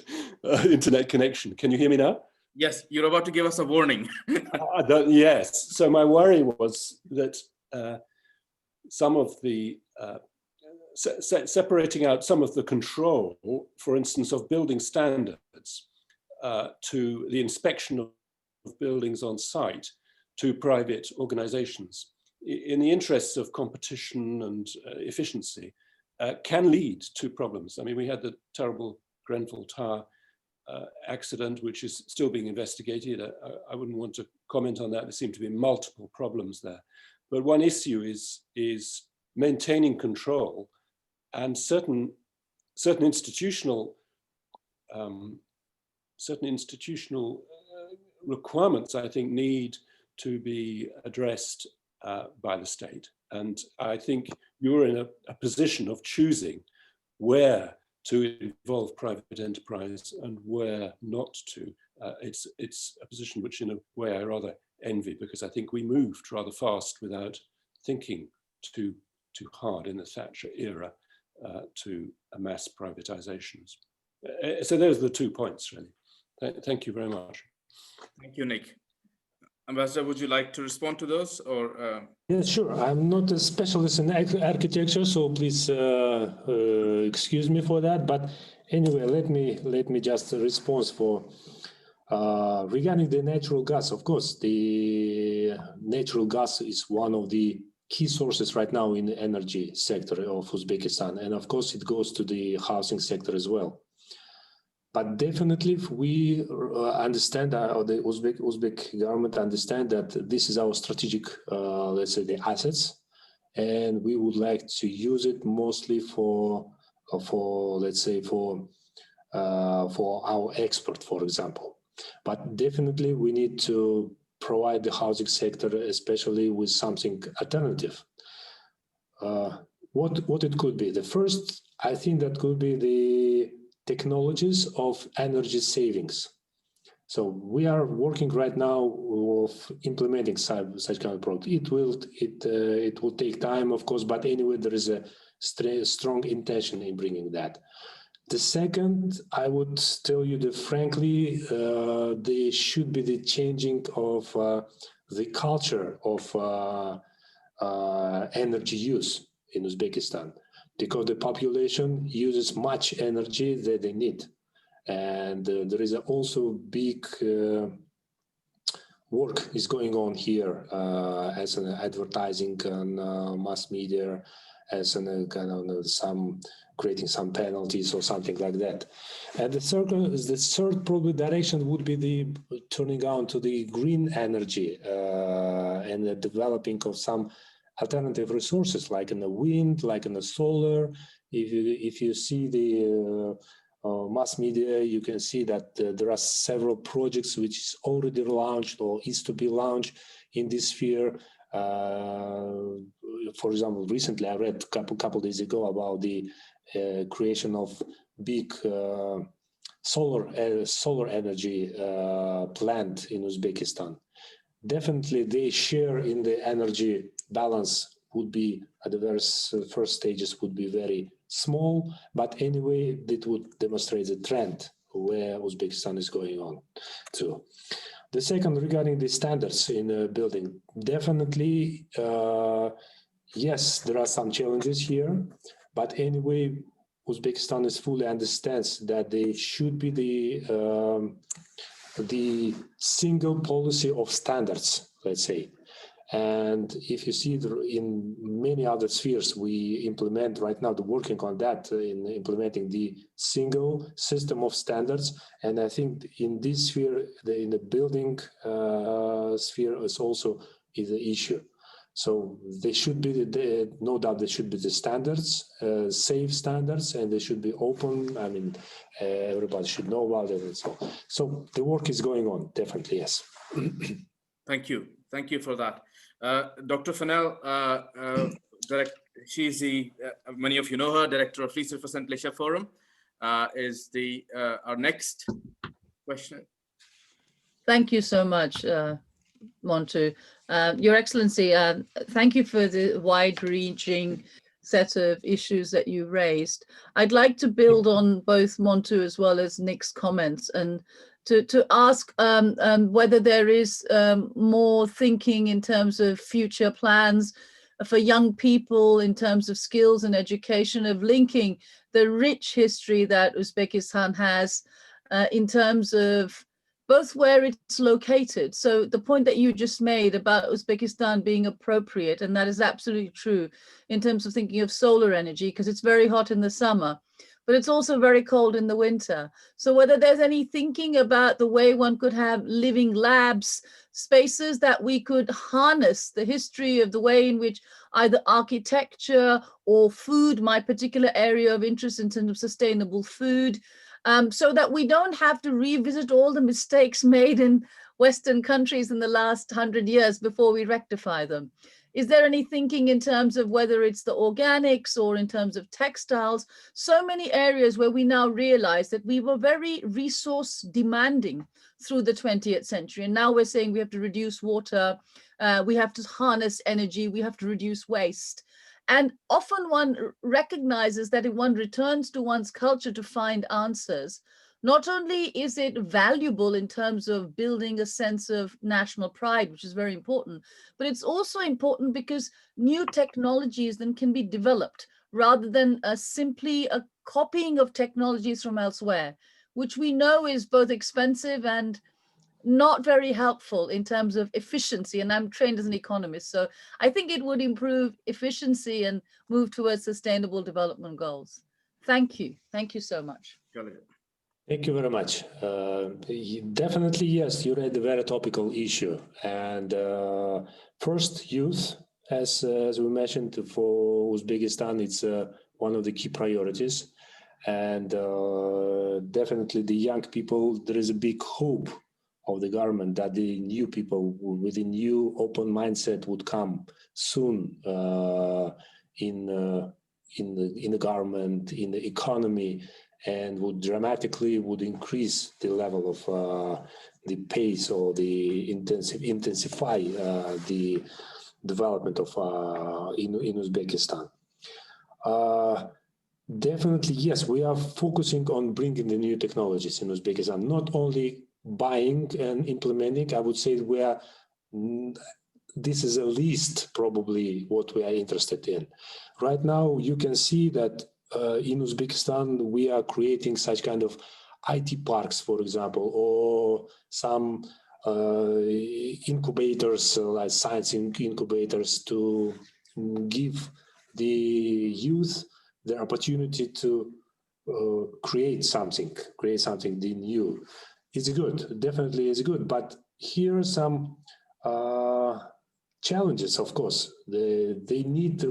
internet connection. Can you hear me now? Yes, you're about to give us a warning. Yes. So my worry was that some of the separating out some of the control, for instance, of building standards to the inspection of buildings on site to private organizations in the interests of competition and efficiency can lead to problems. I mean, we had the terrible Grenfell Tower accident, which is still being investigated. I wouldn't want to comment on that. There seem to be multiple problems there. But one issue is maintaining control, and certain institutional requirements, I think, need to be addressed by the state. And I think you're in a position of choosing where to involve private enterprise and where not to. It's a position which, in a way, I rather envy, because I think we moved rather fast without thinking too hard in the Thatcher era to mass privatizations. So those are the 2 points, really. Thank you very much. Thank you, Nick. Ambassador, would you like to respond to those, or? Yes, sure. I'm not a specialist in architecture, so please excuse me for that. But anyway, let me just respond for regarding the natural gas. Of course, the natural gas is one of the key sources right now in the energy sector of Uzbekistan, and of course, it goes to the housing sector as well. But definitely, if we understand, or the Uzbek government understand that this is our strategic, let's say, the assets, and we would like to use it mostly for let's say, for our export, for example. But definitely, we need to provide the housing sector, especially with something alternative. What it could be? The first, I think, that could be the technologies of energy savings. So we are working right now of implementing such kind of product. It will take time, of course, but anyway, there is a strong intention in bringing that. The second, I would tell you that frankly, there should be the changing of the culture of energy use in Uzbekistan, because the population uses much energy that they need. And there is also big work is going on here as an advertising and mass media, as an kind of creating some penalties or something like that. And the third probably direction would be the turning on to the green energy and the developing of some alternative resources, like in the wind, like in the solar. If you see the mass media, you can see that there are several projects which is already launched or is to be launched in this sphere. For example, recently I read a couple days ago about the creation of big solar energy plant in Uzbekistan. Definitely, they share in the energy balance would be at the very first stages would be very small, but anyway, it would demonstrate the trend where Uzbekistan is going on to. The second, regarding the standards in building, definitely, yes, there are some challenges here, but anyway, Uzbekistan is fully understands that they should be the single policy of standards, let's say. And if you see in many other spheres, we implement right now, the working on that in implementing the single system of standards. And I think in this sphere, in the building sphere is also is an issue. So they should be, no doubt, they should be the standards, safe standards, and they should be open. I mean, everybody should know about it and so on. So the work is going on, definitely, yes. Thank you. Thank you for that. Dr. Fennell, she's the, many of you know her, Director of Research for Central Asia Forum, is our next question. Thank you so much, Montu. Your Excellency, thank you for the wide-reaching set of issues that you raised. I'd like to build on both Montu as well as Nick's comments and to ask whether there is more thinking in terms of future plans for young people in terms of skills and education, of linking the rich history that Uzbekistan has in terms of both where it's located. So the point that you just made about Uzbekistan being appropriate, and that is absolutely true in terms of thinking of solar energy, because it's very hot in the summer, but it's also very cold in the winter. So whether there's any thinking about the way one could have living labs, spaces that we could harness the history of the way in which either architecture or food, my particular area of interest in terms of sustainable food, so that we don't have to revisit all the mistakes made in Western countries in the last 100 years before we rectify them. Is there any thinking in terms of whether it's the organics or in terms of textiles? So many areas where we now realize that we were very resource demanding through the 20th century. And now we're saying we have to reduce water, we have to harness energy, we have to reduce waste. And often one recognizes that if one returns to one's culture to find answers, not only is it valuable in terms of building a sense of national pride, which is very important, but it's also important because new technologies then can be developed rather than simply a copying of technologies from elsewhere, which we know is both expensive and not very helpful in terms of efficiency. And I'm trained as an economist, so I think it would improve efficiency and move towards sustainable development goals. Thank you. Thank you so much. Thank you very much. Definitely, yes, you raised a very topical issue. And first, youth, as we mentioned, for Uzbekistan, it's one of the key priorities. And definitely the young people, there is a big hope of the government that the new people with a new open mindset would come soon in the government, in the economy, and would dramatically increase the level of the pace or the intensify the development of in Uzbekistan. Definitely, yes, we are focusing on bringing the new technologies in Uzbekistan, not only buying and implementing. I would say this is the least probably what we are interested in. Right now, you can see that in Uzbekistan, we are creating such kind of IT parks, for example, or some incubators, like science incubators, to give the youth the opportunity to create something new. It's good, definitely is good, but here are some challenges, of course. We need,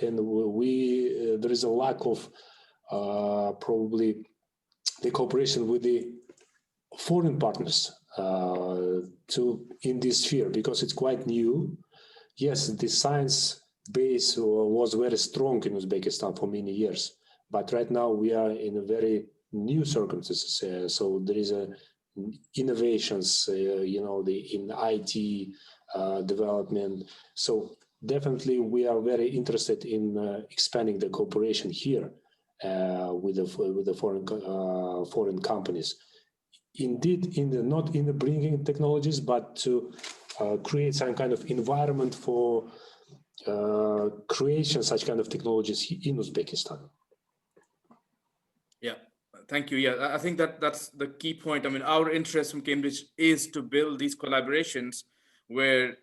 and there is a lack of probably the cooperation with the foreign partners in this sphere, because it's quite new. Yes, the science base was very strong in Uzbekistan for many years, but right now we are in a very new circumstances. So there is innovations, in IT development. So definitely we are very interested in expanding the cooperation here with the foreign companies. Indeed, not in the bringing technologies, but to create some kind of environment for creation such kind of technologies in Uzbekistan. Yeah, thank you. Yeah, I think that's the key point. I mean, our interest from Cambridge is to build these collaborations where,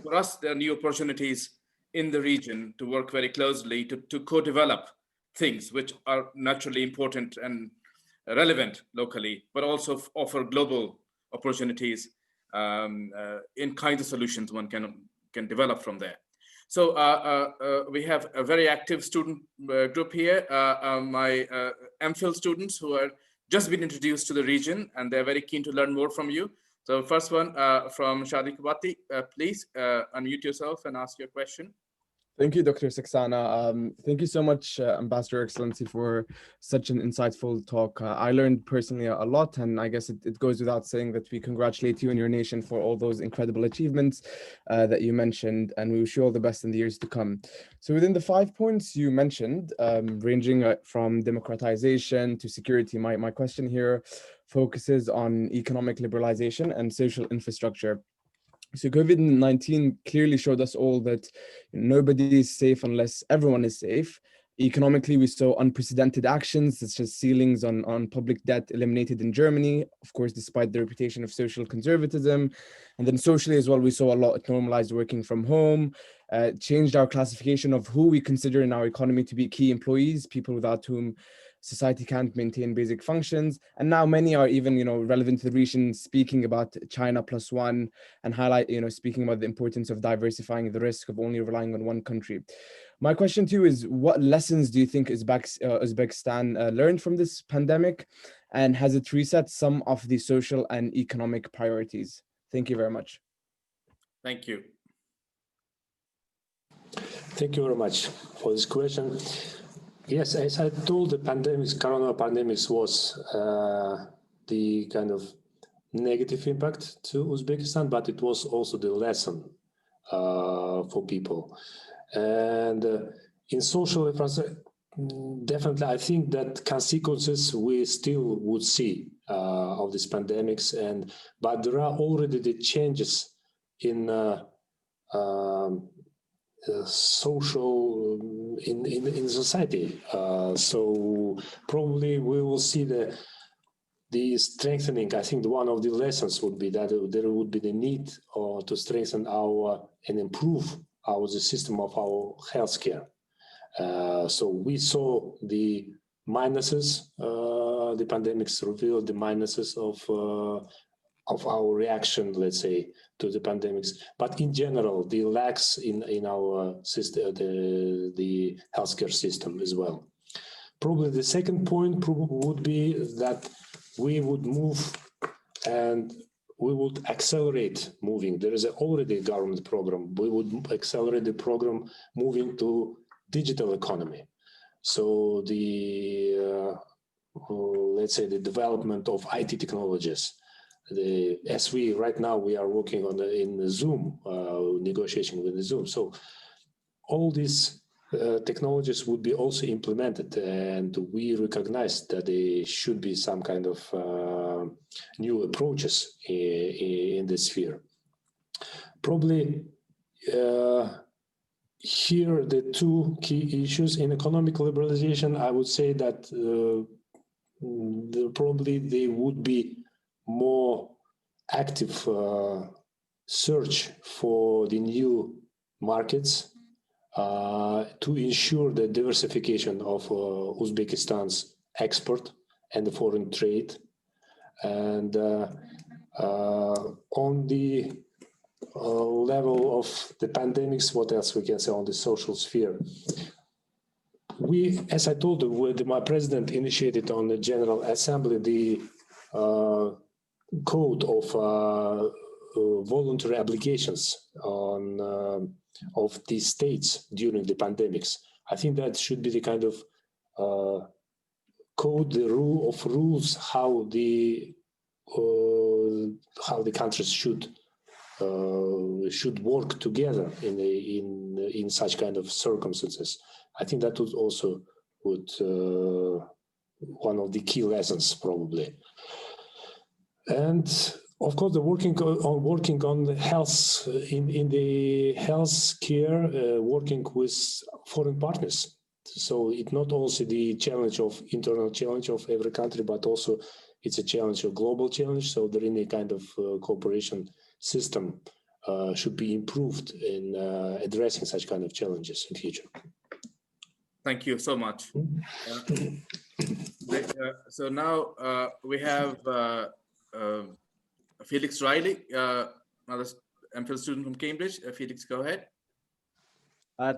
for us, there are new opportunities in the region to work very closely to co-develop things which are naturally important and relevant locally, but also offer global opportunities in kinds of solutions one can develop from there. So we have a very active student group here, my MPhil students who are just been introduced to the region, and they're very keen to learn more from you. So first one from Shadi Kubati, please unmute yourself and ask your question. Thank you, Dr. Saxana. Thank you so much, Ambassador Excellency, for such an insightful talk. I learned personally a lot, and I guess it goes without saying that we congratulate you and your nation for all those incredible achievements that you mentioned, and we wish you all the best in the years to come. So within the 5 points you mentioned, ranging from democratization to security, my question here focuses on economic liberalization and social infrastructure. So COVID-19 clearly showed us all that nobody is safe unless everyone is safe. Economically, we saw unprecedented actions such as ceilings on public debt eliminated in Germany, of course, despite the reputation of social conservatism. And then socially as well, we saw a lot of normalized working from home, changed our classification of who we consider in our economy to be key employees, people without whom society can't maintain basic functions. And now many are even, relevant to the region, speaking about China +1 and highlight, speaking about the importance of diversifying the risk of only relying on one country. My question to you is, what lessons do you think Uzbekistan learned from this pandemic? And has it reset some of the social and economic priorities? Thank you very much. Thank you. Thank you very much for this question. Yes, as I told, the corona pandemics was the kind of negative impact to Uzbekistan, but it was also the lesson for people. And in social infrastructure, definitely, I think that consequences we still would see of these pandemics, but there are already the changes in social in society. So probably we will see the strengthening. I think one of the lessons would be that there would be the need to strengthen and improve the system of our healthcare. So we saw the minuses. The pandemics revealed the minuses of our reaction, let's say, to the pandemics. But in general, the lacks in our system, the healthcare system as well. Probably the second point would be that we would move and we would accelerate moving. There is already a government program. We would accelerate the program moving to digital economy. So let's say the development of IT technologies. Right now we are working on in Zoom, negotiation with the Zoom. So all these technologies would be also implemented, and we recognize that there should be some kind of new approaches in this sphere. Probably here the two key issues in economic liberalization, I would say that probably they would be more active search for the new markets to ensure the diversification of Uzbekistan's export and the foreign trade. And on the level of the pandemics, what else we can say on the social sphere? We, as I told you, my president initiated on the General Assembly the code of voluntary obligations of these states during the pandemics. I think that should be the kind of code, the rule of rules, how the countries should work together in such kind of circumstances. I think that would also one of the key lessons probably. And of course, the working on the health in the health care, working with foreign partners. So it's not also the internal challenge of every country, but also it's a challenge, a global challenge. So there any kind of cooperation system should be improved in addressing such kind of challenges in future. Thank you so much. So now we have Felix Riley, another MPhil student from Cambridge. Felix, go ahead.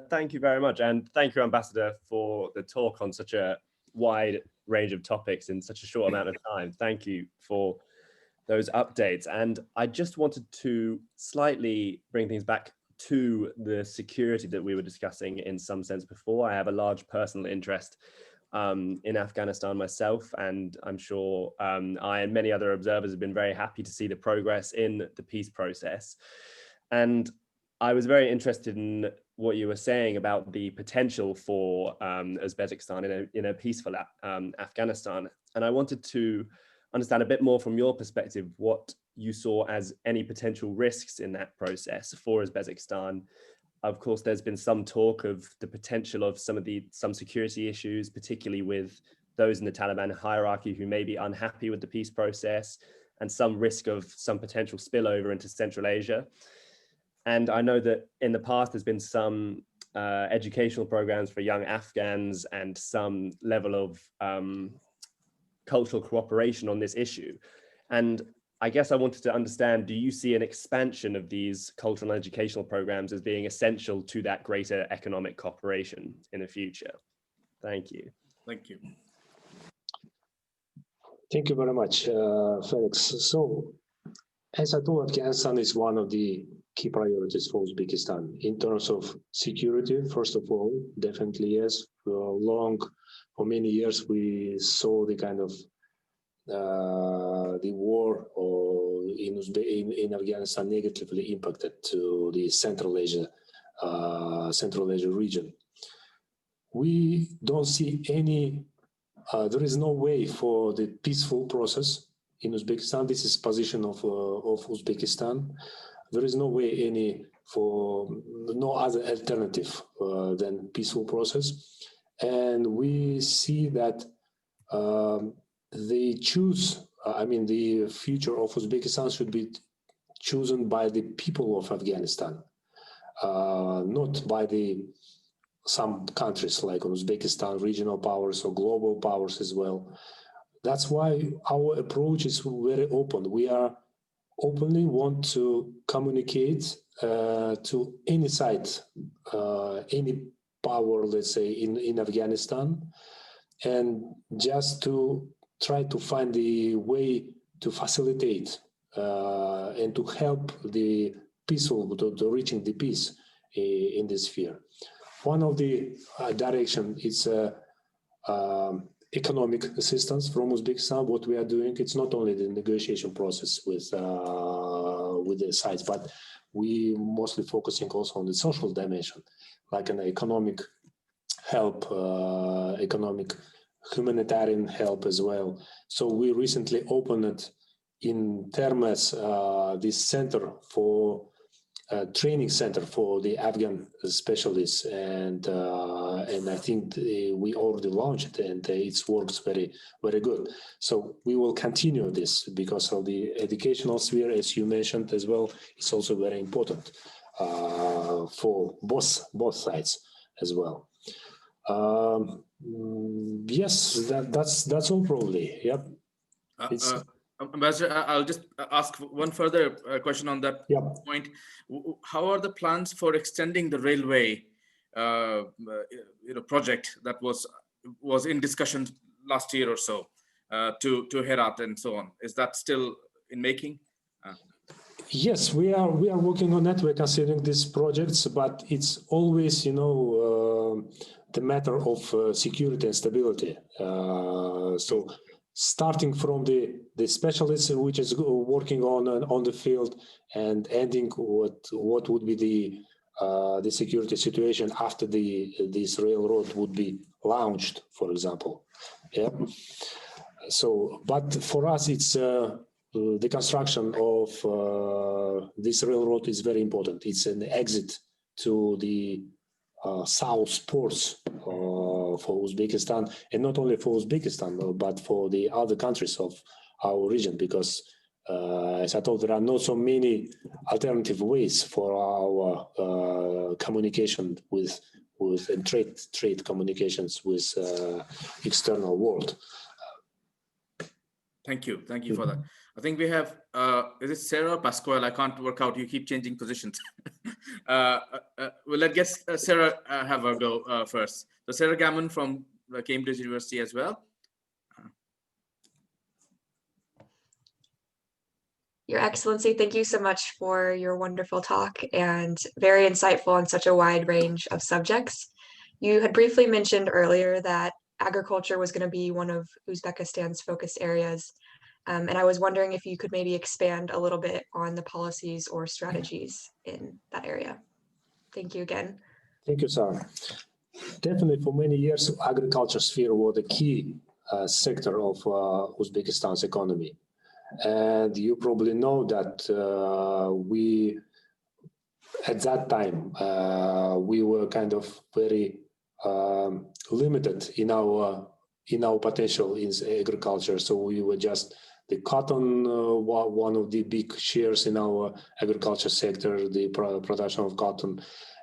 Thank you very much. And thank you, Ambassador, for the talk on such a wide range of topics in such a short amount of time. Thank you for those updates. And I just wanted to slightly bring things back to the security that we were discussing in some sense before. I have a large personal interest in Afghanistan myself, and I'm sure I and many other observers have been very happy to see the progress in the peace process. And I was very interested in what you were saying about the potential for Uzbekistan in a peaceful Afghanistan. And I wanted to understand a bit more from your perspective what you saw as any potential risks in that process for Uzbekistan. Of course, there's been some talk of the potential of some security issues, particularly with those in the Taliban hierarchy who may be unhappy with the peace process, and some risk of some potential spillover into Central Asia. And I know that in the past, there's been some educational programs for young Afghans and some level of cultural cooperation on this issue. And I guess I wanted to understand, do you see an expansion of these cultural and educational programs as being essential to that greater economic cooperation in the future? Thank you. Thank you. Thank you very much, Felix. So, as I told, Afghanistan is one of the key priorities for Uzbekistan in terms of security. First of all, definitely yes. For many years, we saw the kind of the war in Afghanistan negatively impacted to the Central Asia region. We don't see any. There is no way for the peaceful process in Uzbekistan. This is position of Uzbekistan. There is no way no other alternative than peaceful process, and we see that they choose. The future of Uzbekistan should be chosen by the people of Afghanistan, not by some countries like Uzbekistan, regional powers or global powers as well. That's why our approach is very open. We are openly want to communicate to any side, any power, let's say, in Afghanistan, and just to try to find the way to facilitate and to help the peaceful to reaching the peace in this sphere. One of the direction is economic assistance from Uzbekistan. What we are doing, it's not only the negotiation process with the sides, but we mostly focusing also on the social dimension, like an economic help, economic humanitarian help as well. So we recently opened it in Termes, this center for training center for the Afghan specialists, and I think we already launched it, and it works very, very good. So we will continue this because of the educational sphere, as you mentioned as well. It's also very important for both sides as well. Yes, that's all probably. Yep. Ambassador, I'll just ask one further question on that point. How are the plans for extending the railway project that was in discussion last year or so to Herat and so on? Is that still in making? Yes, we are working on that. We're considering these projects, but it's always, the matter of security and stability. So starting from the specialists which is working on the field, and ending what would be the security situation after this railroad would be launched, for example. Yeah. So, but for us, it's the construction of this railroad is very important. It's an exit to the south ports for Uzbekistan, and not only for Uzbekistan, but for the other countries of our region, because as I told, there are not so many alternative ways for our communication with and trade communications with external world. Thank you for that. I think we have, is it Sarah or Pascual? I can't work out. You keep changing positions. Well, let's get Sarah have a go first. So Sarah Gammon from Cambridge University as well. Your Excellency, thank you so much for your wonderful talk and very insightful on such a wide range of subjects. You had briefly mentioned earlier that agriculture was going to be one of Uzbekistan's focus areas. And I was wondering if you could maybe expand a little bit on the policies or strategies in that area. Thank you again. Thank you, Sarah. Definitely, for many years, agriculture sphere was the key sector of Uzbekistan's economy. And you probably know that we, at that time, we were kind of very limited in our potential in agriculture. So we were just the cotton, one of the big shares in our agriculture sector, the production of cotton.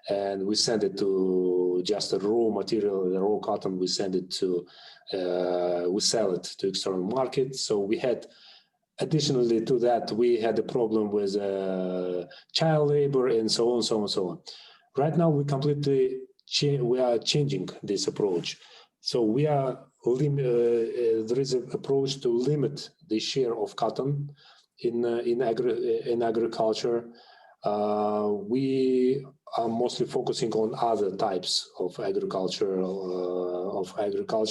And we send it to just the raw material, the raw cotton, we send it to, we sell it to external market. So we had, additionally to that, we had a problem with child labor and so on, so on, so on. Right now, we completely we are changing this approach. So we are there is an approach to limit the share of cotton in agriculture. We are mostly focusing on other types of agriculture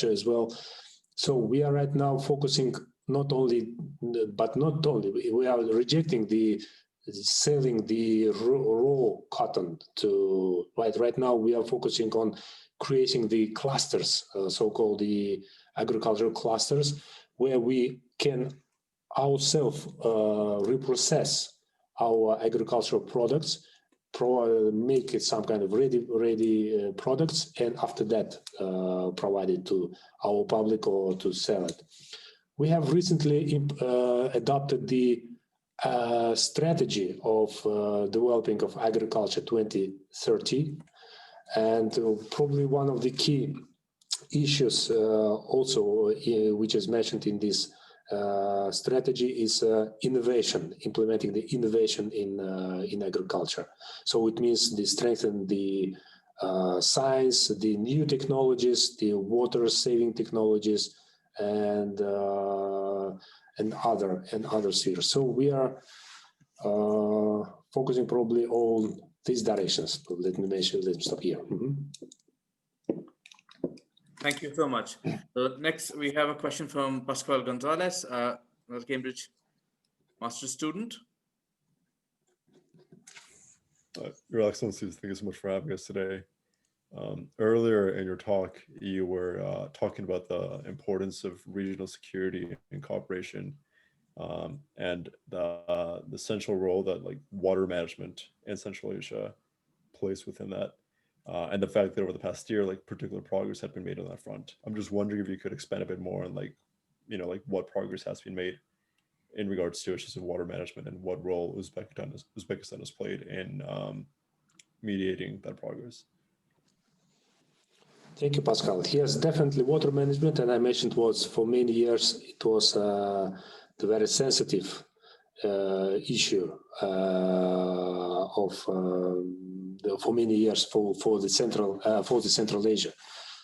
as well. So we are right now focusing not only, we are rejecting the selling the raw cotton to, right now we are focusing on creating the clusters, so-called the agricultural clusters, where we can ourselves reprocess our agricultural products, make it some kind of ready products, and after that provide it to our public or to sell it. We have recently adopted the strategy of developing of agriculture 2030, and probably one of the key issues also which is mentioned in this strategy is innovation, implementing the innovation in agriculture. So it means the strengthen the science, the new technologies, the water saving technologies, and other spheres. So we are focusing probably on these directions. Let me stop here. Thank you so much. So next, we have a question from Pascual Gonzalez, a Cambridge master's student. Your Excellencies, thank you so much for having us today. Earlier in your talk, you were talking about the importance of regional security and cooperation, and the central role that like water management in Central Asia plays within that. And the fact that over the past year, like particular progress had been made on that front. I'm just wondering if you could expand a bit more on like what progress has been made in regards to issues of water management and what role Uzbekistan has played in mediating that progress. Thank you, Pascal. Yes, definitely water management, and I mentioned was for many years, it was the very sensitive issue for many years for the Central Asia.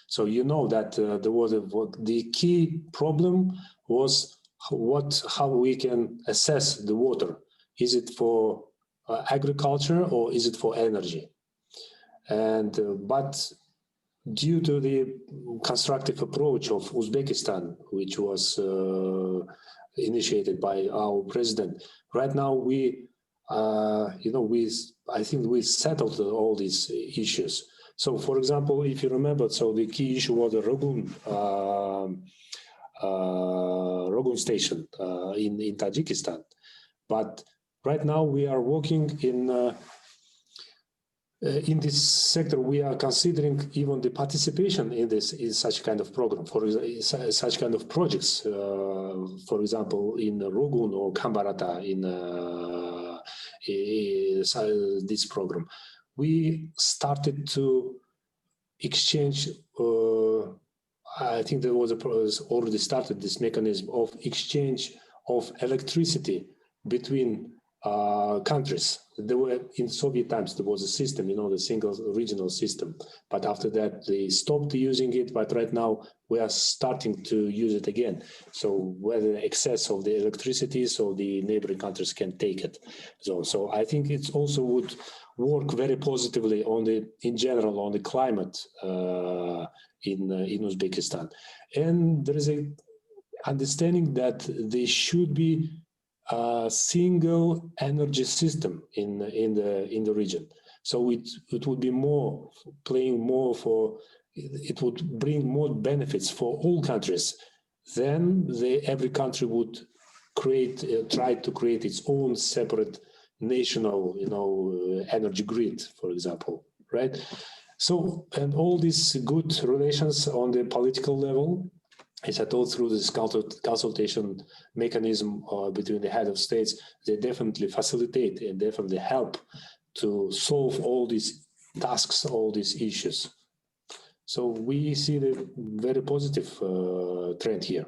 So you know that the key problem was how we can assess the water. Is it for agriculture or is it for energy? And but due to the constructive approach of Uzbekistan, which was initiated by our president, right now I think we settled all these issues. So, for example, if you remember, so the key issue was the Rogun station in Tajikistan. But right now we are working in this sector. We are considering even the participation in such kind of program, for such kind of projects. For example, in Rogun or Kambarata in this program, we started to exchange. I think there was already started this mechanism of exchange of electricity between countries. There were, in Soviet times, there was a system, the single regional system. But after that, they stopped using it. But right now, we are starting to use it again. So whether excess of the electricity, so the neighboring countries can take it. So I think it also would work very positively in general, on the climate in Uzbekistan. And there is a understanding that there should be a single energy system in the region. So it would be it would bring more benefits for all countries. Then every country would try to create its own separate national, energy grid, for example, right? So, and all these good relations on the political level, as I told, through this consultation mechanism between the head of states, they definitely facilitate and definitely help to solve all these tasks, all these issues. So we see the very positive trend here.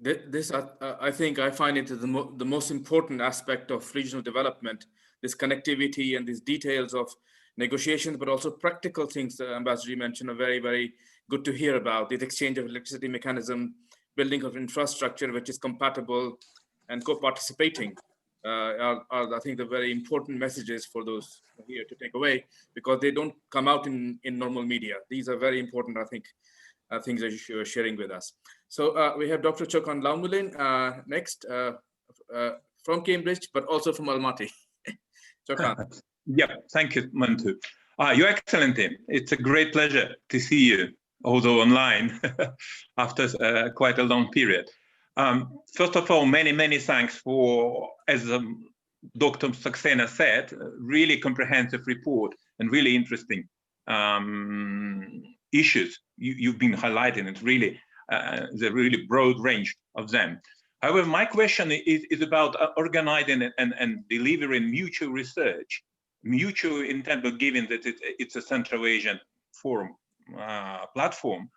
This, I think, I find it the most important aspect of regional development, this connectivity and these details of negotiations, but also practical things that Ambassador mentioned are very, very good to hear about. The exchange of electricity mechanism, building of infrastructure which is compatible, and co-participating are, I think, the very important messages for those here to take away, because they don't come out in normal media. These are very important, I think, things that you are sharing with us. So we have Dr. Çokan Laumulin next from Cambridge, but also from Almaty. Çokan. Yeah, thank you, Mantu. Your Excellency, it's a great pleasure to see you, although online, after quite a long period. First of all, many thanks for, as Dr. Saxena said, really comprehensive report and really interesting issues you've been highlighting. It's really the really broad range of them. However, my question is about organizing and delivering mutual research, mutual in terms of given that it's a Central Asian forum platform.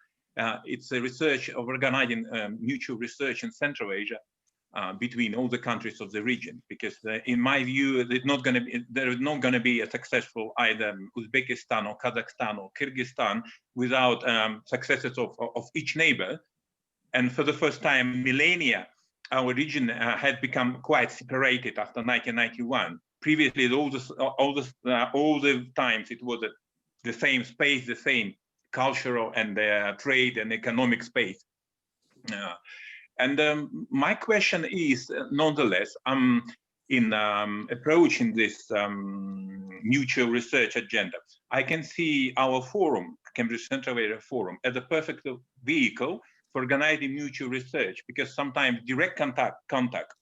It's a research of organizing mutual research in Central Asia between all the countries of the region, because in my view, there is not going to be a successful either Uzbekistan or Kazakhstan or Kyrgyzstan without successes of each neighbor. And for the first time, millennia, our region had become quite separated after 1991. Previously, all the times it was the same space, the same cultural and trade and economic space. My question is, nonetheless, in approaching this mutual research agenda, I can see our forum, Cambridge Central Area Forum, as a perfect vehicle for organizing mutual research, because sometimes direct contact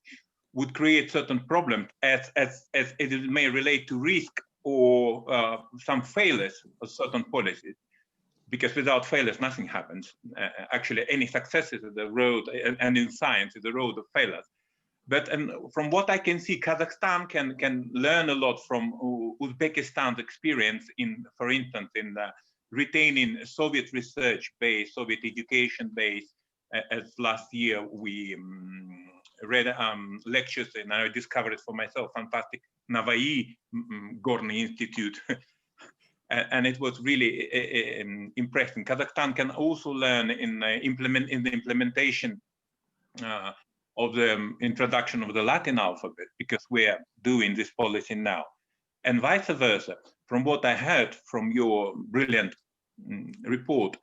would create certain problems as it may relate to risk or some failures of certain policies. Because without failures, nothing happens. Actually, any successes is the road, and in science is the road of failures. But from what I can see, Kazakhstan can learn a lot from Uzbekistan's experience for instance, in retaining Soviet research base, Soviet education base. As last year we read lectures, and I discovered it for myself, fantastic Navai Gorny Institute. And it was really impressive. Kazakhstan can also learn in the implementation of the introduction of the Latin alphabet, because we are doing this policy now, and vice versa. From what I heard from your brilliant report,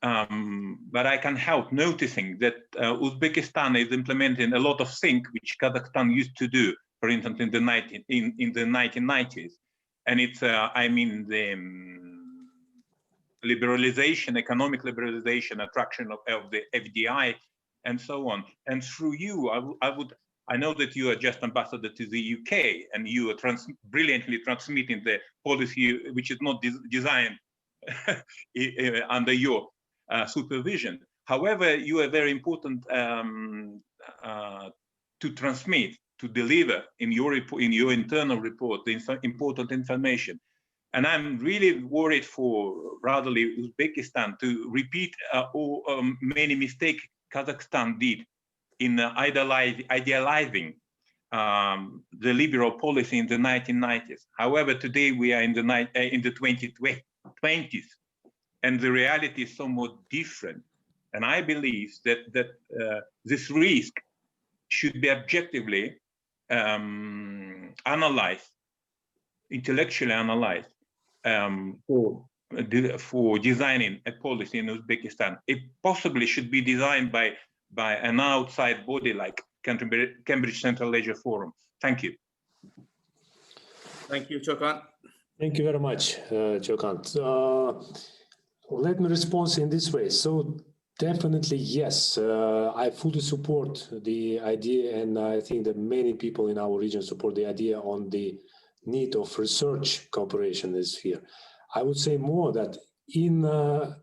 but I can help noticing that Uzbekistan is implementing a lot of things which Kazakhstan used to do, for instance, in the 1990s. And it's, I mean, the liberalization, economic liberalization, attraction of the FDI, and so on. And through you, I know that you are just ambassador to the UK, and you are brilliantly transmitting the policy, which is not designed under your supervision. However, you are very important to transmit, to deliver in your internal report the important information. And I'm really worried for ratherly Uzbekistan to repeat many mistakes Kazakhstan did in idealizing the liberal policy in the 1990s. However, today we are in the 2020s, and the reality is somewhat different. And I believe that this risk should be objectively analyzed, intellectually analyzed, for designing a policy in Uzbekistan. It possibly should be designed by an outside body like Cambridge Central Asia Forum. Thank you. Thank you, Chokan. Thank you very much, Chokan. Let me respond in this way. So definitely, yes, I fully support the idea, and I think that many people in our region support the idea on the need of research cooperation in this sphere. I would say more that in the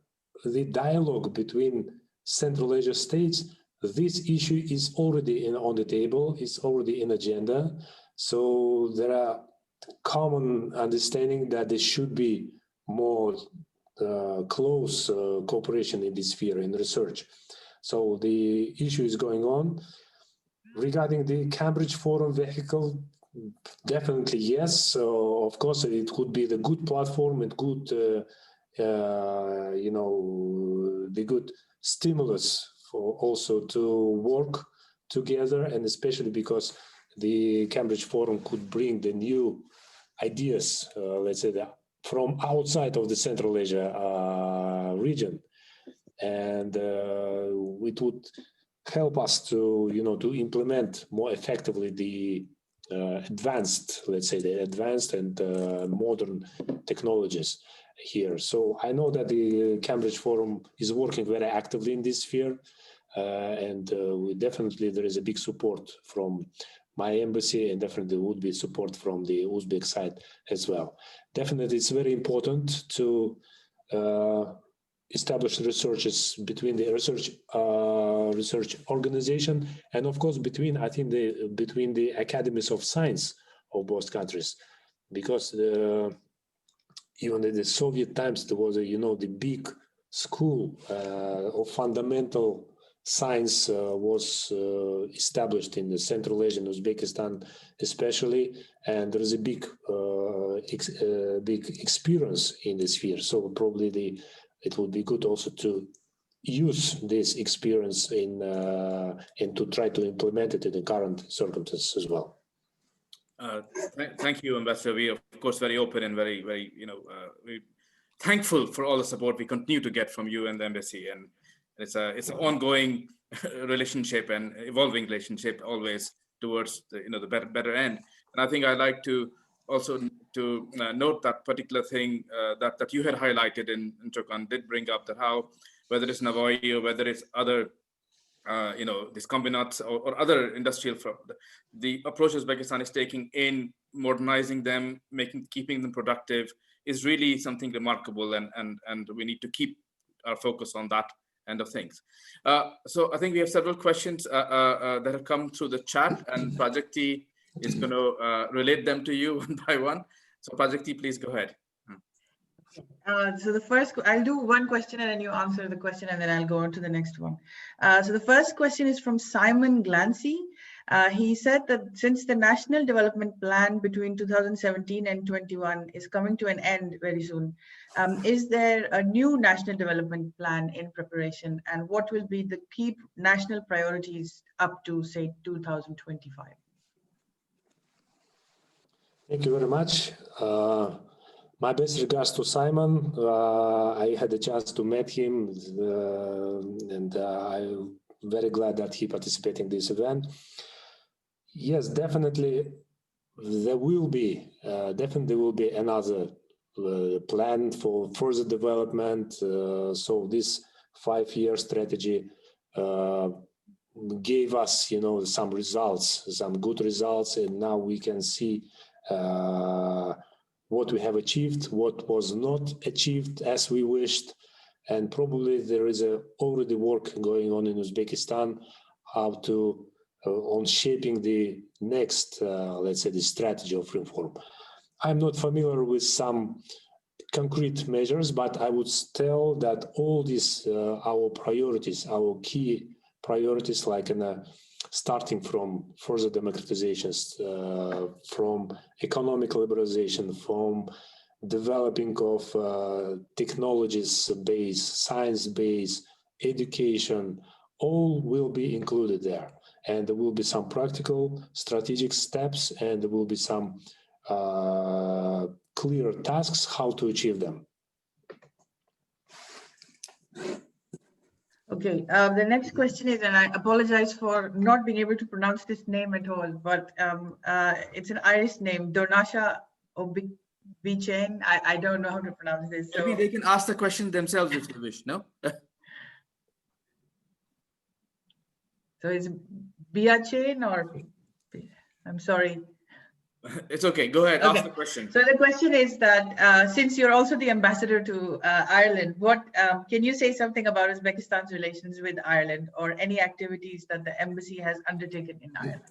dialogue between Central Asia states, this issue is already on the table, it's already in agenda. So there are common understanding that there should be more close cooperation in this sphere in research. So the issue is going on. Regarding the Cambridge Forum vehicle, definitely yes. So of course, it could be the good platform and good, the good stimulus for also to work together, and especially because the Cambridge Forum could bring the new ideas, let's say that from outside of the Central Asia region, and it would help us to, to implement more effectively the advanced and modern technologies here. So I know that the Cambridge Forum is working very actively in this sphere, and there is a big support from my embassy, and definitely would be support from the Uzbek side as well. Definitely, it's very important to establish researches between the research organization, and of course between the academies of science of both countries, because even in the Soviet times there was the big school of fundamental science was established in the Central Asia and Uzbekistan especially, and there is a big experience in this sphere. So probably it would be good also to use this experience and to try to implement it in the current circumstances as well. Thank you, Ambassador. We, of course, very open and very, very, very thankful for all the support we continue to get from you and the embassy. And it's an ongoing relationship and evolving relationship always towards the better end. And I think I'd like to also to note that particular thing that you had highlighted in Chokan did bring up, that how, whether it's Navoi or whether it's other these combinats or other industrial, the approach Uzbekistan is taking in modernizing them, keeping them productive is really something remarkable, and we need to keep our focus on that end of things. So I think we have several questions that have come through the chat, and Prajakti is going to relate them to you one by one. So Prajakti, please go ahead. So the first, I'll do one question and then you answer the question, and then I'll go on to the next one. So the first question is from Simon Glancy. He said that since the National Development Plan between 2017 and 21 is coming to an end very soon, is there a new National Development Plan in preparation, and what will be the key national priorities up to, say, 2025? Thank you very much. My best regards to Simon. I had a chance to meet him, and I'm very glad that he participated in this event. Yes, definitely, there will be another plan for further development. So this 5-year strategy gave us, some results, some good results, and now we can see what we have achieved, what was not achieved as we wished, and probably there is already work going on in Uzbekistan how to on shaping the next, let's say, the strategy of reform. I'm not familiar with some concrete measures, but I would tell that all these our priorities, our key priorities, like in starting from further democratizations, from economic liberalization, from developing of technologies base, science base, education, all will be included there. And there will be some practical strategic steps, and there will be some clear tasks how to achieve them. Okay, the next question is, and I apologize for not being able to pronounce this name at all, but it's an Irish name, Donasha Obichain. I don't know how to pronounce this. So. Maybe they can ask the question themselves if they wish, no? So it's Biachain or, I'm sorry. It's okay, go ahead, Okay. ask the question. So the question is that since you're also the ambassador to Ireland, what can you say something about Uzbekistan's relations with Ireland or any activities that the embassy has undertaken in Ireland?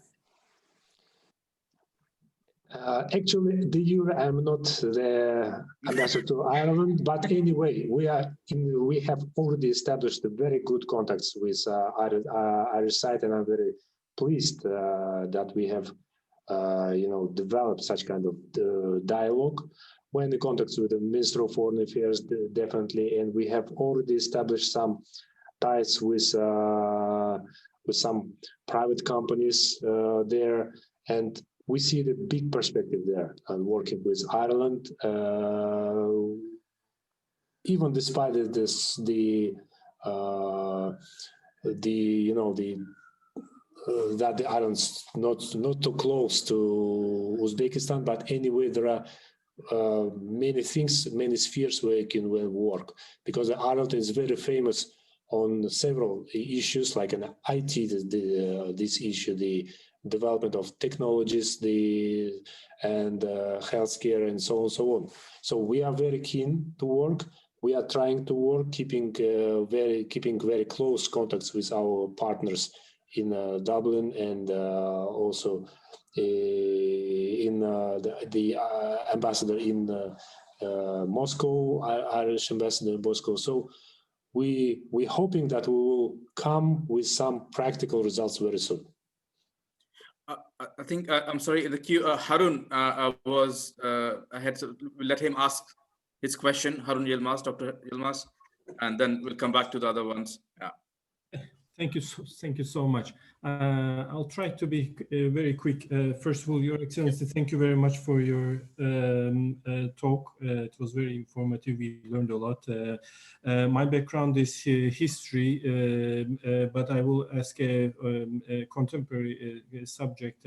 Actually, I'm not the ambassador to Ireland, but anyway, we have already established very good contacts with Irish side, and I'm very pleased that we have developed such kind of dialogue. When the contacts with the Minister of Foreign Affairs, definitely, and we have already established some ties with some private companies there, and we see the big perspective there and working with Ireland, even despite this, that the islands not too close to Uzbekistan, but anyway, there are many things, many spheres where it can work, because the island is very famous on several issues, like an IT, this issue, the development of technologies, and healthcare, and so on, so on. So we are very keen to work. We are trying to work, keeping very close contacts with our partners in Dublin, and also in the ambassador in Moscow, Irish ambassador in Moscow. So we're hoping that we will come with some practical results very soon. I think I'm sorry, in the queue, Harun I had to let him ask his question. Harun Yilmaz, Dr. Yilmaz, and then we'll come back to the other ones. Yeah. Thank you so much. I'll try to be very quick. First of all, Your Excellency, thank you very much for your talk. It was very informative. We learned a lot. My background is history, but I will ask a contemporary subject.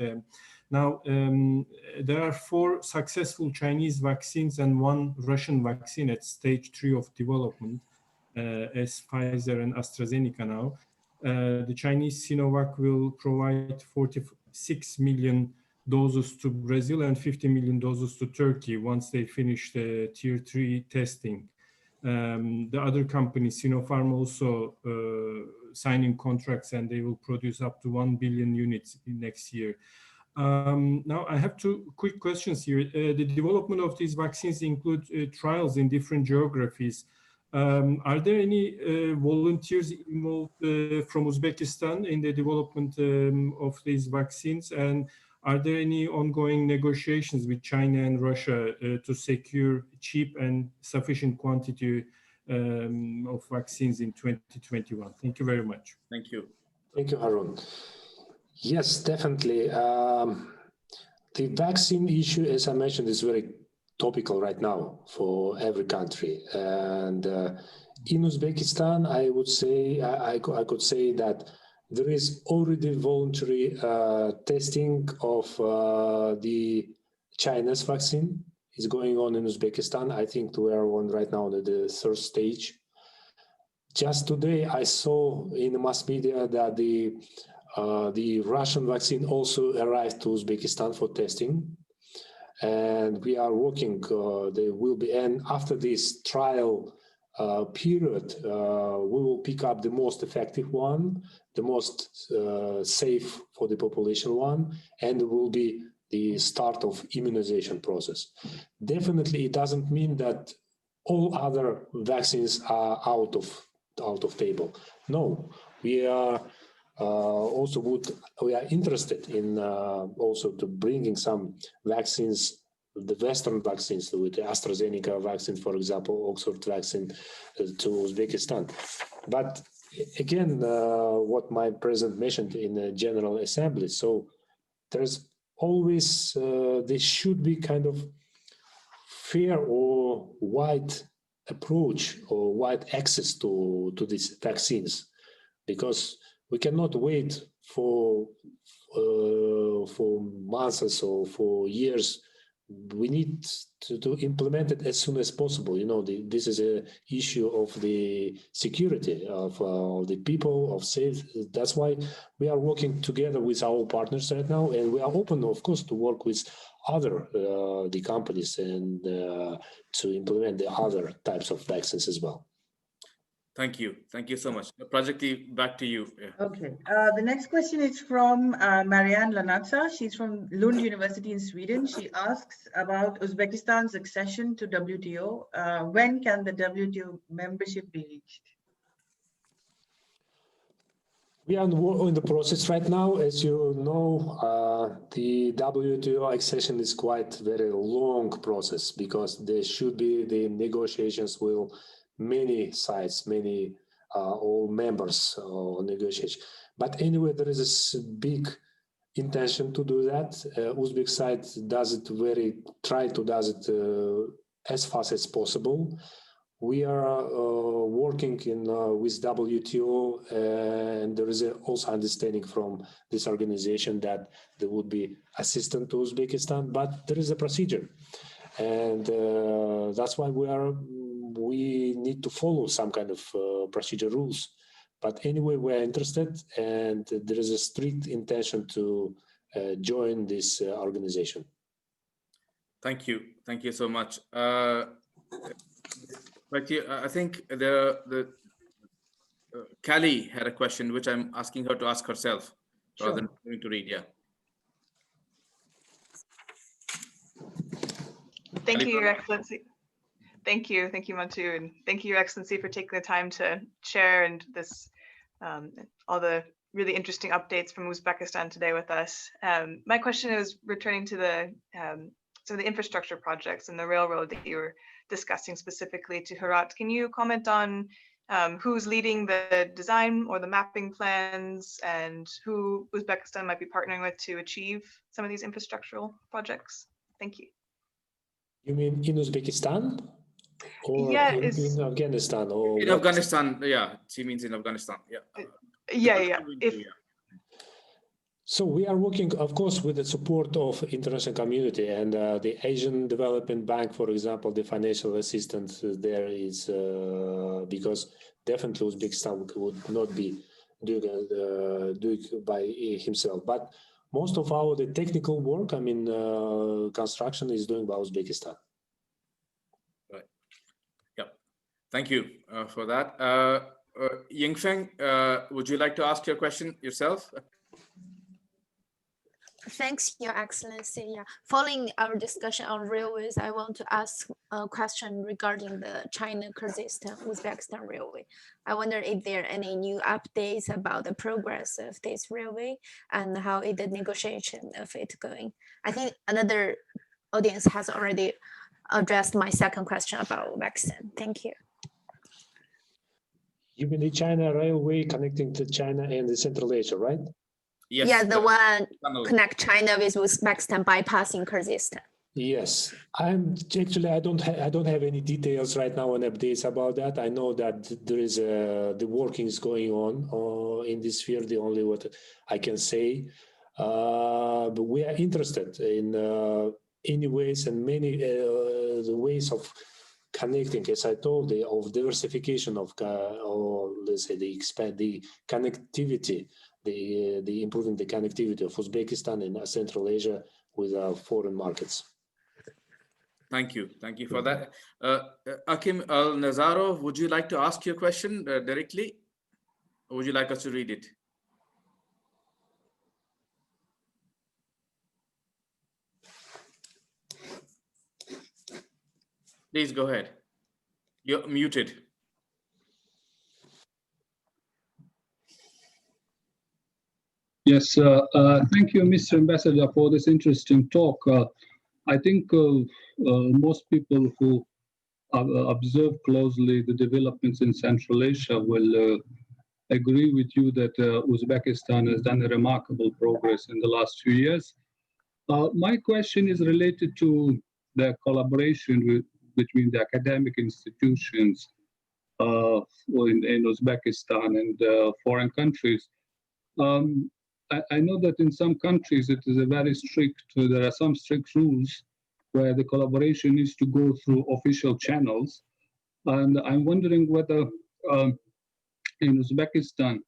Now, there are 4 successful Chinese vaccines and 1 Russian vaccine at stage 3 of development, as Pfizer and AstraZeneca now. The Chinese Sinovac will provide 46 million doses to Brazil and 50 million doses to Turkey once they finish the tier 3 testing. The other company, Sinopharm, also signing contracts, and they will produce up to 1 billion units next year. Now, I have 2 quick questions here. The development of these vaccines include trials in different geographies. Are there any volunteers involved from Uzbekistan in the development of these vaccines? And are there any ongoing negotiations with China and Russia to secure cheap and sufficient quantity of vaccines in 2021? Thank you very much. Thank you. Thank you, Harun. Yes, definitely. The vaccine issue, as I mentioned, is very topical right now for every country, and in Uzbekistan, I would say I could say that there is already voluntary testing of the China's vaccine is going on in Uzbekistan. I think we are on right now at the 3rd stage. Just today, I saw in the mass media that the Russian vaccine also arrived to Uzbekistan for testing. And we are working, there will be, and after this trial period, we will pick up the most effective one, the most safe for the population one, and it will be the start of immunization process. Definitely, it doesn't mean that all other vaccines are out of table. No, we are also we are interested in also to bringing some vaccines, the Western vaccines, with the AstraZeneca vaccine, for example, Oxford vaccine to Uzbekistan. But again, what my president mentioned in the General Assembly, so there's always, there should be kind of fair or wide approach or wide access to these vaccines, because we cannot wait for months or for years. We need to implement it as soon as possible. You know, this is an issue of the security of the people, of safety. That's why we are working together with our partners right now, and we are open, of course, to work with other the companies and to implement the other types of vaccines as well. Thank you so much. Prajakti, back to you. Yeah. Okay, the next question is from Marianne Lanatsa. She's from Lund University in Sweden. She asks about Uzbekistan's accession to WTO. When can the WTO membership be reached? We are in the process right now. As you know, the WTO accession is quite very long process, because there should be the negotiations with many sides, many all members negotiation. But anyway, there is this big intention to do that. Uzbek side does it try to does it as fast as possible. We are working with WTO, and there is also understanding from this organization that there would be assistance to Uzbekistan, but there is a procedure, and that's why we need to follow some kind of procedure rules. But anyway, we're interested, and there is a strict intention to join this organization. Thank you so much. But I think Callie had a question, which I'm asking her to ask herself, Sure, rather than going to read. Yeah. Thank you, Your Excellency. Thank you, Mantu, and thank you, Your Excellency, for taking the time to share and this all the really interesting updates from Uzbekistan today with us. My question is returning to the some of the infrastructure projects and the railroad that you were discussing specifically to Herat. Can you comment on who's leading the design or the mapping plans, and who Uzbekistan might be partnering with to achieve some of these infrastructural projects? Thank you. You mean in Uzbekistan? Or Yeah, in Afghanistan? Or In Afghanistan, yeah. She means in Afghanistan, yeah. Yeah. So we are working, of course, with the support of international community, and the Asian Development Bank, for example, the financial assistance there is because definitely Uzbekistan would not be doing it by himself. But most of the technical work, I mean, construction is doing by Uzbekistan. Right. Yeah. Thank you for that. Yingfeng, would you like to ask your question yourself? Thanks, Your Excellency. Yeah. Following our discussion on railways, I want to ask a question regarding the China-Kyrgyzstan-Uzbekistan railway. I wonder if there are any new updates about the progress of this railway and how is the negotiation of it going. I think another audience has already addressed my second question about vaccine. Thank you. You mean the China railway connecting to China and the Central Asia, right? Yes. Yeah, the one connect China with Uzbekistan bypassing Kyrgyzstan. Yes, I don't have any details right now on updates about that. I know that there is the working is going on in this sphere. The only what I can say, but we are interested in any ways and many the ways of connecting, as I told you, of diversification of, or let's say the connectivity. The improving the connectivity of Uzbekistan and Central Asia with our foreign markets. Thank you for that. Akim Al-Nazarov, would you like to ask your question directly, or would you like us to read it? Please go ahead. You're muted. Yes, thank you, Mr. Ambassador, for this interesting talk. I think most people who observe closely the developments in Central Asia will agree with you that Uzbekistan has done a remarkable progress in the last few years. My question is related to the collaboration between the academic institutions in Uzbekistan and foreign countries. I know that in some countries it is a very strict, there are some strict rules where the collaboration needs to go through official channels. And I'm wondering whether in Uzbekistan,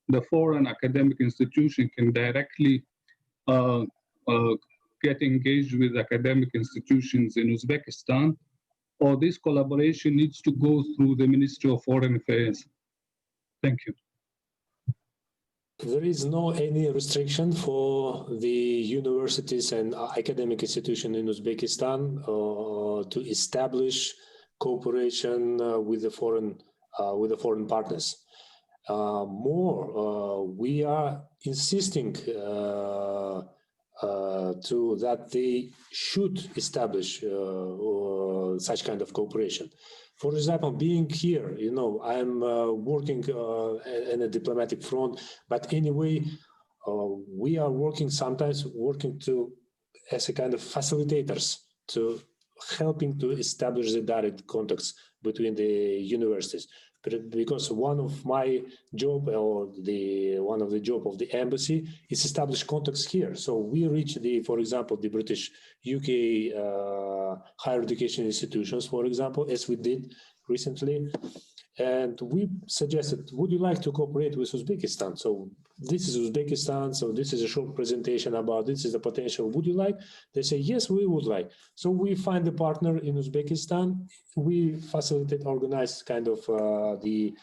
the foreign academic institution can directly get engaged with academic institutions in Uzbekistan, or this collaboration needs to go through the Ministry of Foreign Affairs. Thank you. There is no any restriction for the universities and academic institutions in Uzbekistan to establish cooperation with the foreign partners. We are insisting to that they should establish such kind of cooperation. For example, being here, you know, I'm working in a diplomatic front, but anyway, we are sometimes working as a kind of facilitators to helping to establish the direct contacts between the universities. Because one of my job or one of the job of the embassy is establish contacts here. So we reach for example, the British UK higher education institutions, for example, as we did recently. And we suggested, would you like to cooperate with Uzbekistan? So this is Uzbekistan. So this is a short presentation about this is the potential. Would you like? They say, yes, we would like. So we find a partner in Uzbekistan. We facilitate, organize kind of the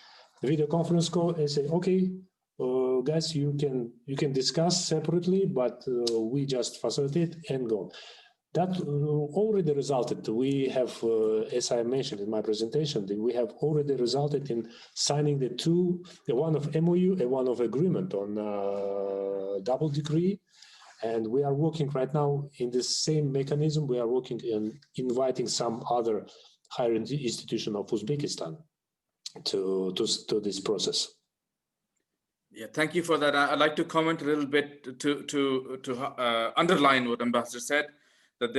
video conference call and say, okay, guys, you can discuss separately, but we just facilitate and go. That already resulted. We have, as I mentioned in my presentation, we have already resulted in signing one of MOU and one of agreement on double degree. And we are working right now in the same mechanism. We are working in inviting some other higher institution of Uzbekistan to this process. Yeah, thank you for that. I'd like to comment a little bit to underline what Ambassador said. That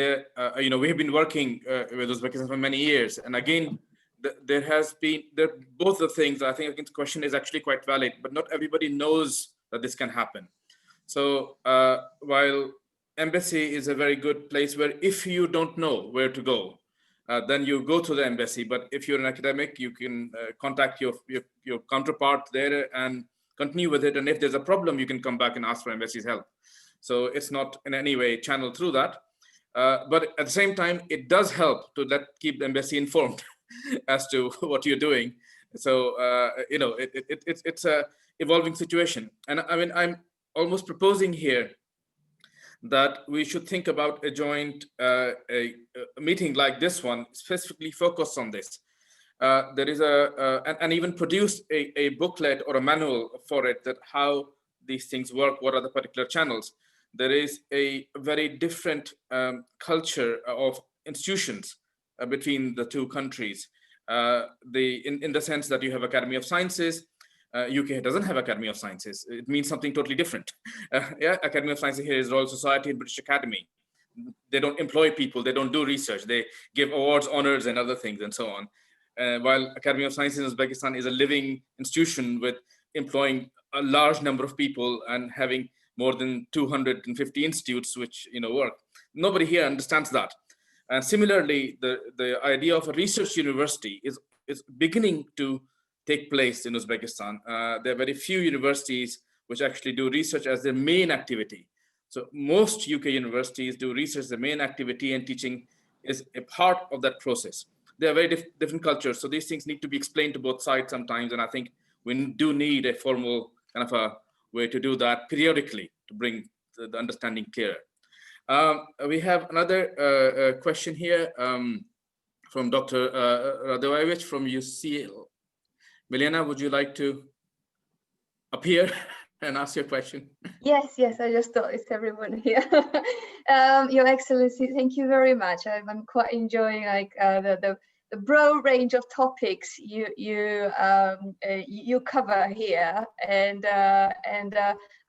we have been working with Uzbekistan for many years, and again, both the things. I think the question is actually quite valid, but not everybody knows that this can happen. So while embassy is a very good place where if you don't know where to go, then you go to the embassy. But if you're an academic, you can contact your counterpart there and continue with it. And if there's a problem, you can come back and ask for embassy's help. So it's not in any way channeled through that. But at the same time, it does help to keep the embassy informed as to what you're doing. So, it's a evolving situation. And I mean, I'm almost proposing here that we should think about a joint a meeting like this one, specifically focused on this. There is and even produce a booklet or a manual for it, that how these things work, what are the particular channels. There is a very different culture of institutions between the two countries. In the sense that you have Academy of Sciences, UK doesn't have Academy of Sciences. It means something totally different. Academy of Sciences here is Royal Society and British Academy. They don't employ people. They don't do research. They give awards, honors, and other things, and so on. While Academy of Sciences in Uzbekistan is a living institution with employing a large number of people and having more than 250 institutes which work. Nobody here understands that. And similarly, the idea of a research university is beginning to take place in Uzbekistan. There are very few universities which actually do research as their main activity. So most UK universities do research as their main activity, and teaching is a part of that process. They are very different cultures. So these things need to be explained to both sides sometimes. And I think we do need a formal kind of a way to do that periodically to bring the understanding clearer. We have another question here from Dr. Radovich from UCL. Milena, would you like to appear? and ask your question. Yes, I just thought it's everyone here. Your Excellency, thank you very much. I'm quite enjoying like the broad range of topics you cover here, and I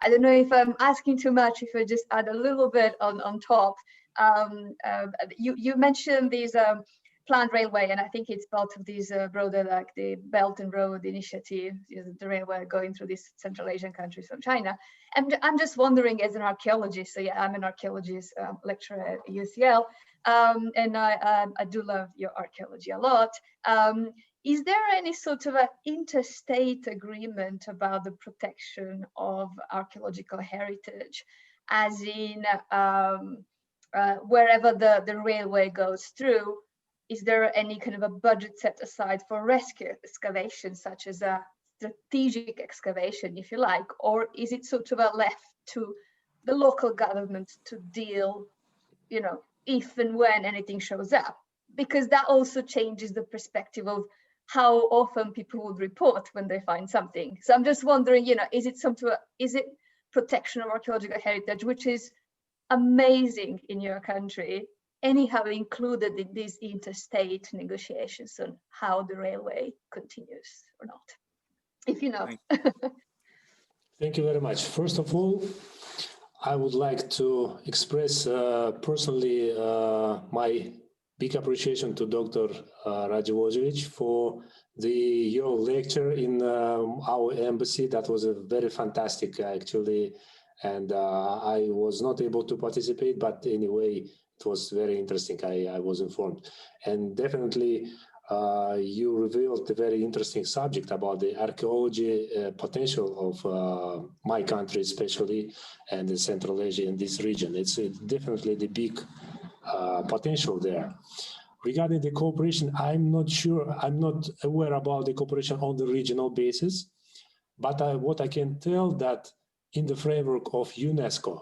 don't know if I'm asking too much. If I just add a little bit on top, you mentioned these planned railway, and I think it's part of these broader, like the Belt and Road Initiative, the railway going through these Central Asian countries from China. And I'm just wondering, as an archaeologist, so yeah, I'm an archaeologist lecturer at UCL, and I do love your archaeology a lot. Is there any sort of an interstate agreement about the protection of archaeological heritage, as in wherever the railway goes through? Is there any kind of a budget set aside for rescue excavation, such as a strategic excavation, if you like, or is it sort of left to the local government to deal, if and when anything shows up? Because that also changes the perspective of how often people would report when they find something. So I'm just wondering, is it protection of archaeological heritage, which is amazing in your country, anyhow included in these interstate negotiations on how the railway continues or not, if you know? Thank you very much. First of all, I would like to express personally my big appreciation to Dr. Rajivojevic for your lecture in our embassy. That was a very fantastic, actually, and I was not able to participate, but anyway, it was very interesting. I was informed, and definitely you revealed a very interesting subject about the archaeology potential of my country, especially, and the Central Asia in this region. It's definitely the big potential there. Regarding the cooperation, I'm not aware about the cooperation on the regional basis, but what I can tell that in the framework of UNESCO,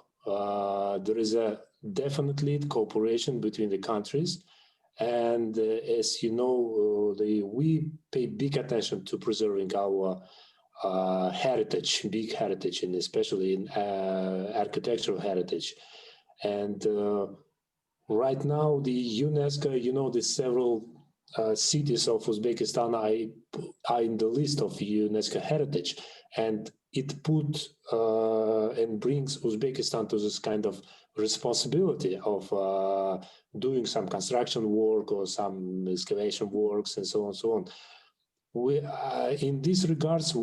there is a definitely cooperation between the countries, and as you know, we pay big attention to preserving our heritage, big heritage, and especially in architectural heritage. And right now, the UNESCO, the several cities of Uzbekistan are in the list of UNESCO heritage, and it put and brings Uzbekistan to this kind of responsibility of doing some construction work or some excavation works and so on and so on. We, in these regards,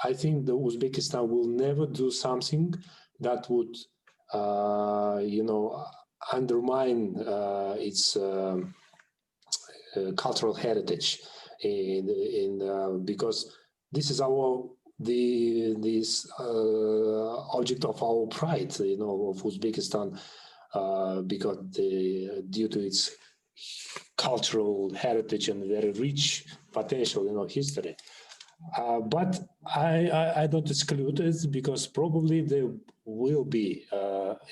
I think the Uzbekistan will never do something that would, undermine its cultural heritage, because this is this object of our pride, of Uzbekistan, because due to its cultural heritage and very rich potential, history. But I don't exclude it, because probably there will be,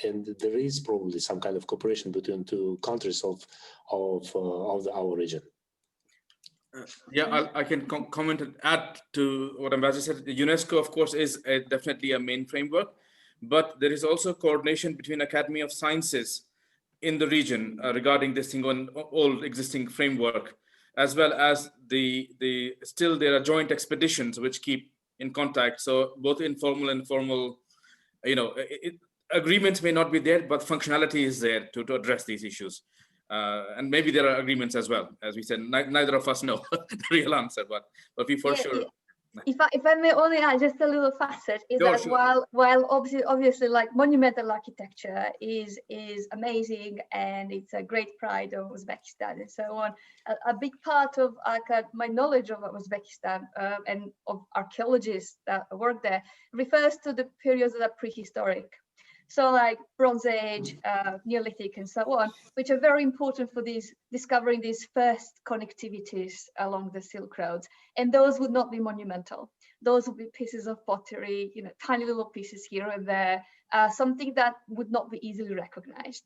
and there is probably some kind of cooperation between two countries of our region. Yeah, I can comment and add to what Ambassador said. The UNESCO, of course, is definitely a main framework, but there is also coordination between Academy of Sciences in the region regarding this thing on all existing framework, as well as still there are joint expeditions which keep in contact. So both informal and formal, agreements may not be there, but functionality is there to address these issues. And maybe there are agreements as well. As we said, neither of us know the real answer, but we for sure. If I may only add just a little facet, is that sure. while obviously like monumental architecture is amazing and it's a great pride of Uzbekistan and so on, a big part of my knowledge of Uzbekistan and of archaeologists that work there refers to the periods that are prehistoric. So like Bronze Age, Neolithic, and so on, which are very important for discovering these first connectivities along the Silk Roads. And those would not be monumental. Those would be pieces of pottery, tiny little pieces here and there, something that would not be easily recognized.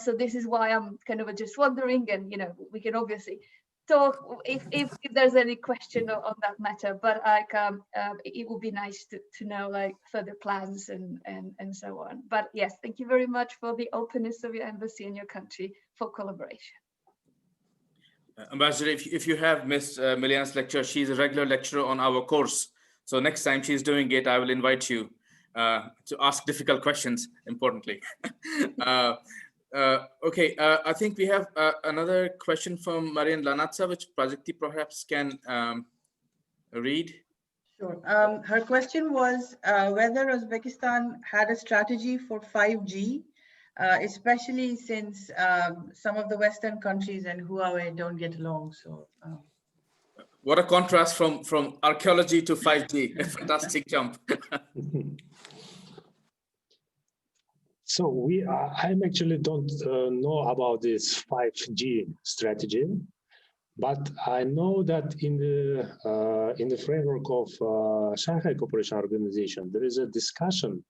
So this is why I'm kind of just wondering, and we can obviously talk if there's any question on that matter, but like it would be nice to know like further plans and so on. But yes, thank you very much for the openness of your embassy and your country for collaboration. Ambassador, if you have missed Miliana's lecture, she's a regular lecturer on our course. So next time she's doing it, I will invite you to ask difficult questions, importantly. Okay, I think we have another question from Marian Lanatsa, which Prajakti perhaps can read. Sure. Her question was whether Uzbekistan had a strategy for 5G, especially since some of the Western countries and Huawei don't get along. So, what a contrast from archaeology to 5G! A fantastic jump. So I actually don't know about this 5G strategy, but I know that in the framework of Shanghai Cooperation Organization, there is a discussion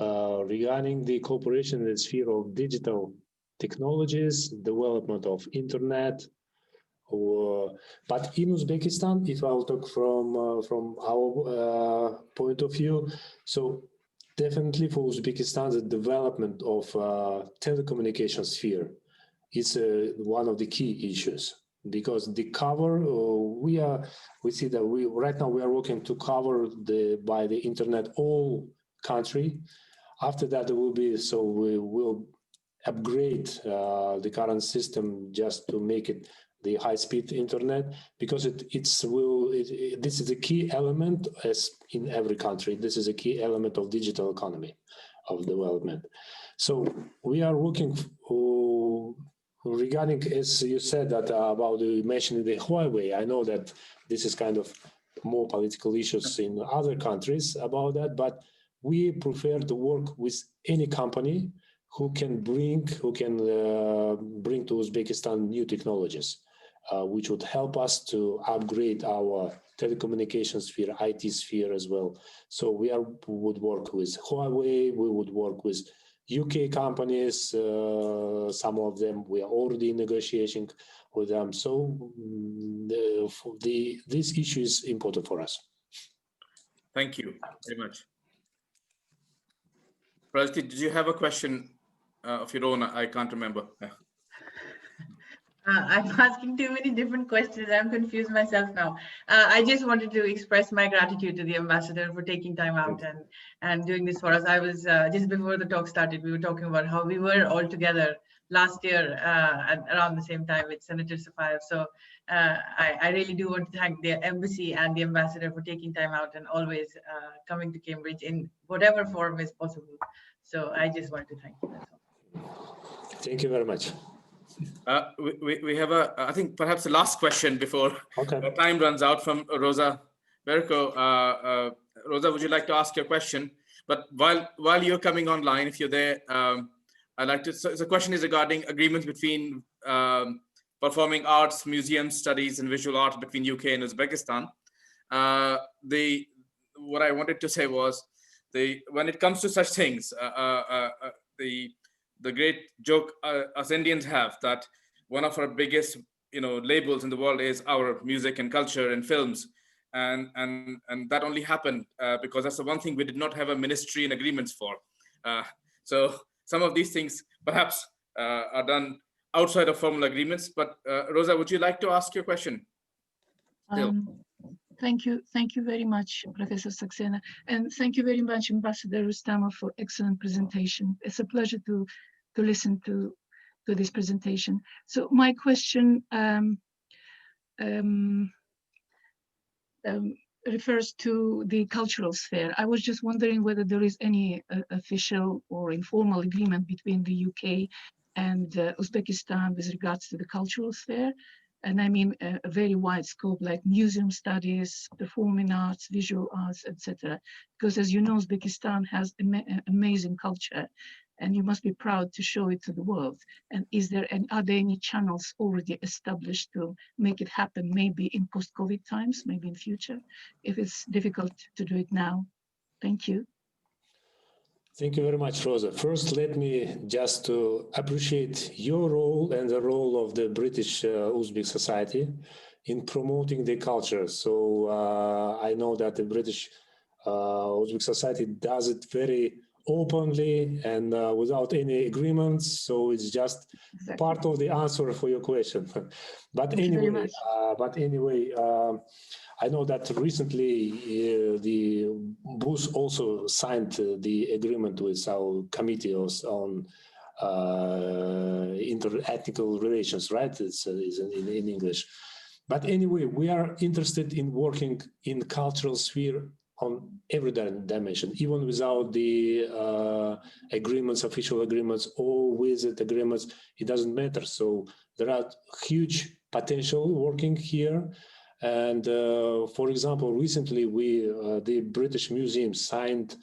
regarding the cooperation in the sphere of digital technologies, development of internet. But in Uzbekistan, if I'll talk from our point of view, so definitely for Uzbekistan, the development of telecommunication sphere is one of the key issues, because the cover we see that right now we are working to cover by the internet all country. After that, there will be, so we will upgrade the current system just to make it the high-speed internet, because this is a key element, as in every country. This is a key element of digital economy of development. So we are looking regarding, as you said, that about mentioning the Huawei. I know that this is kind of more political issues in other countries about that, but we prefer to work with any company who can bring to Uzbekistan new technologies, which would help us to upgrade our telecommunications sphere, IT sphere as well. So we would work with Huawei, we would work with UK companies, some of them we are already negotiating with them. So this issue is important for us. Thank you very much. Prajakti, did you have a question of your own? I can't remember. I'm asking too many different questions. I'm confused myself now. I just wanted to express my gratitude to the ambassador for taking time out and doing this for us. I was just before the talk started, we were talking about how we were all together last year around the same time with Senator Safayev. So I really do want to thank the embassy and the ambassador for taking time out and always coming to Cambridge in whatever form is possible. So I just want to thank you. That's all. Thank you very much. We have I think perhaps the last question before time runs out, from Rosa Berko. Rosa, would you like to ask your question? But while you're coming online, if you're there, I'd like to. So the question is regarding agreements between performing arts, museum studies, and visual art between UK and Uzbekistan. What I wanted to say was when it comes to such things, the great joke us Indians have, that one of our biggest labels in the world is our music and culture and films, and that only happened because that's the one thing we did not have a ministry and agreements for. So some of these things perhaps are done outside of formal agreements. But Rosa, would you like to ask your question? Thank you very much, Professor Saxena, and thank you very much, Ambassador Rustamov, for excellent presentation. It's a pleasure to listen to this presentation. So my question refers to the cultural sphere. I was just wondering whether there is any official or informal agreement between the UK and Uzbekistan with regards to the cultural sphere. And I mean a very wide scope, like museum studies, performing arts, visual arts, etc. Because as you know, Uzbekistan has amazing culture, and you must be proud to show it to the world. And are there any channels already established to make it happen, maybe in post-COVID times, maybe in future, if it's difficult to do it now? Thank you. Thank you very much, Rosa. First, let me just to appreciate your role and the role of the British Uzbek society in promoting the culture. So I know that the British Uzbek society does it very openly and without any agreements. So it's just part of the answer for your question. But anyway, I know that recently the BUS also signed the agreement with our committee on inter-ethnical relations, right? It's in English. But anyway, we are interested in working in cultural sphere on every dimension, even without the agreements, official agreements, or with agreements, it doesn't matter. So there are huge potential working here. And for example, recently the British Museum signed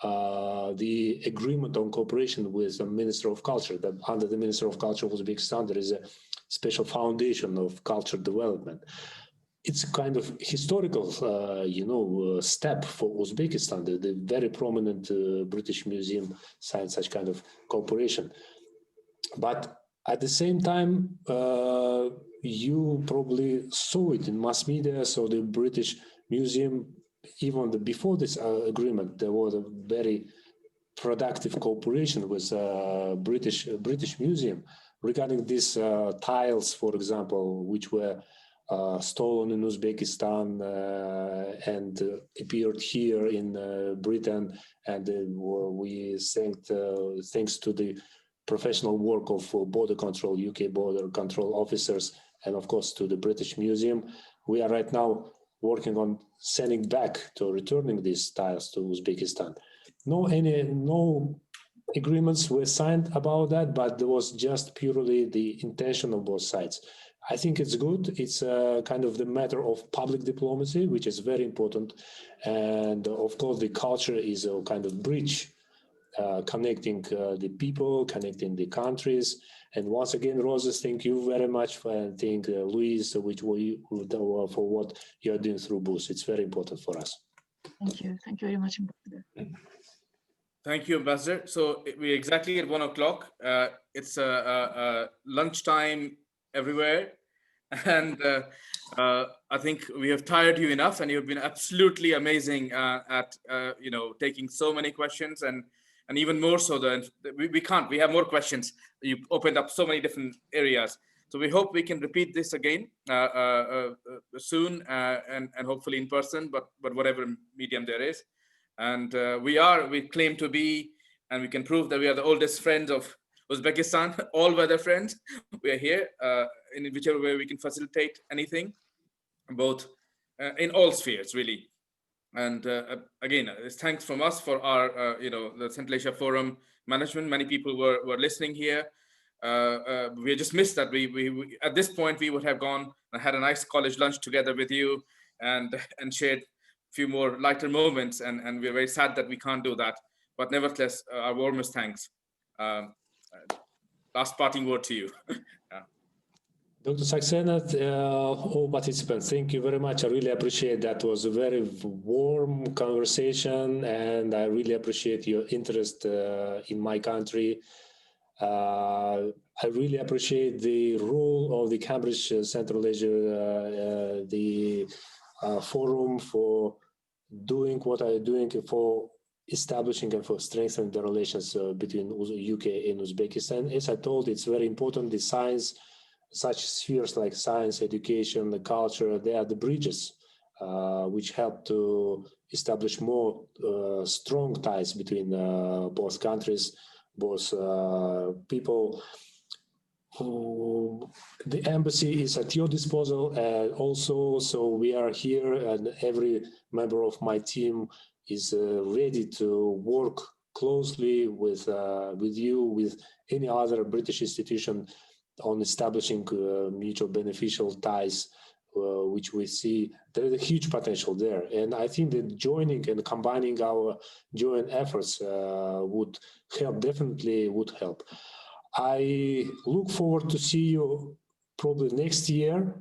the agreement on cooperation with the Minister of Culture. That under the Minister of Culture of Uzbekistan, there is a special foundation of culture development. It's a kind of historical, step for Uzbekistan. The very prominent British Museum signed such kind of cooperation. But at the same time, you probably saw it in mass media. So the British Museum, even before this agreement, there was a very productive cooperation with British Museum regarding these tiles, for example, which were stolen in Uzbekistan and appeared here in Britain, and we thanks to the professional work of border control, UK border control officers, and of course to the British Museum, we are right now working on sending back to returning these tiles to Uzbekistan. No agreements were signed about that, but there was just purely the intention of both sides. I think it's good. It's kind of the matter of public diplomacy, which is very important. And of course, the culture is a kind of bridge connecting the people, connecting the countries. And once again, Rosa, thank you very much and thank Louise, for what you are doing through BUS. It's very important for us. Thank you. Thank you very much, Ambassador. Thank you, Ambassador. So we're exactly at 1 o'clock. It's lunchtime everywhere. And I think we have tired you enough, and you've been absolutely amazing at taking so many questions, and even more so than we have more questions. You opened up so many different areas. So we hope we can repeat this again soon, and hopefully in person, but whatever medium there is. And we claim to be, and we can prove that we are the oldest friends of Uzbekistan, all-weather friends. We are here in whichever way we can facilitate anything, both in all spheres, really. And again, it's thanks from us for our, the Central Asia Forum management. Many people were listening here. We just missed that we at this point we would have gone and had a nice college lunch together with you and shared a few more lighter moments. And we're very sad that we can't do that. But nevertheless, our warmest thanks. Last parting word to you. Dr. Saxena, all participants, thank you very much. I really appreciate that. It was a very warm conversation, and I really appreciate your interest in my country. I really appreciate the role of the Cambridge Central Asia, the forum for doing what I'm doing for establishing and for strengthening the relations between UK and Uzbekistan. As I told, it's very important. The science, such spheres like science, education, the culture, they are the bridges which help to establish more strong ties between both countries, both people. The embassy is at your disposal also, so we are here, and every member of my team is ready to work closely with you, with any other British institution on establishing mutual beneficial ties, which we see there is a huge potential there. And I think that joining and combining our joint efforts would help, definitely would help. I look forward to see you probably next year.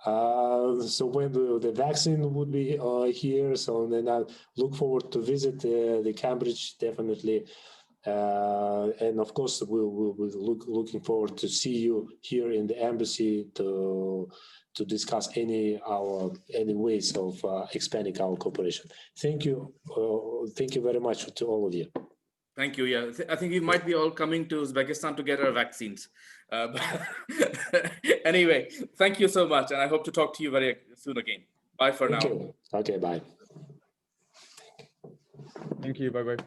So when the vaccine would be here, so then I look forward to visit the Cambridge definitely. And of course, we'll looking forward to see you here in the embassy to discuss any ways of expanding our cooperation. Thank you very much to all of you. Thank you. Yeah, I think we might be all coming to Uzbekistan to get our vaccines. Anyway, thank you so much, and I hope to talk to you very soon again. Bye for now. Okay, bye. Thank you. Bye bye.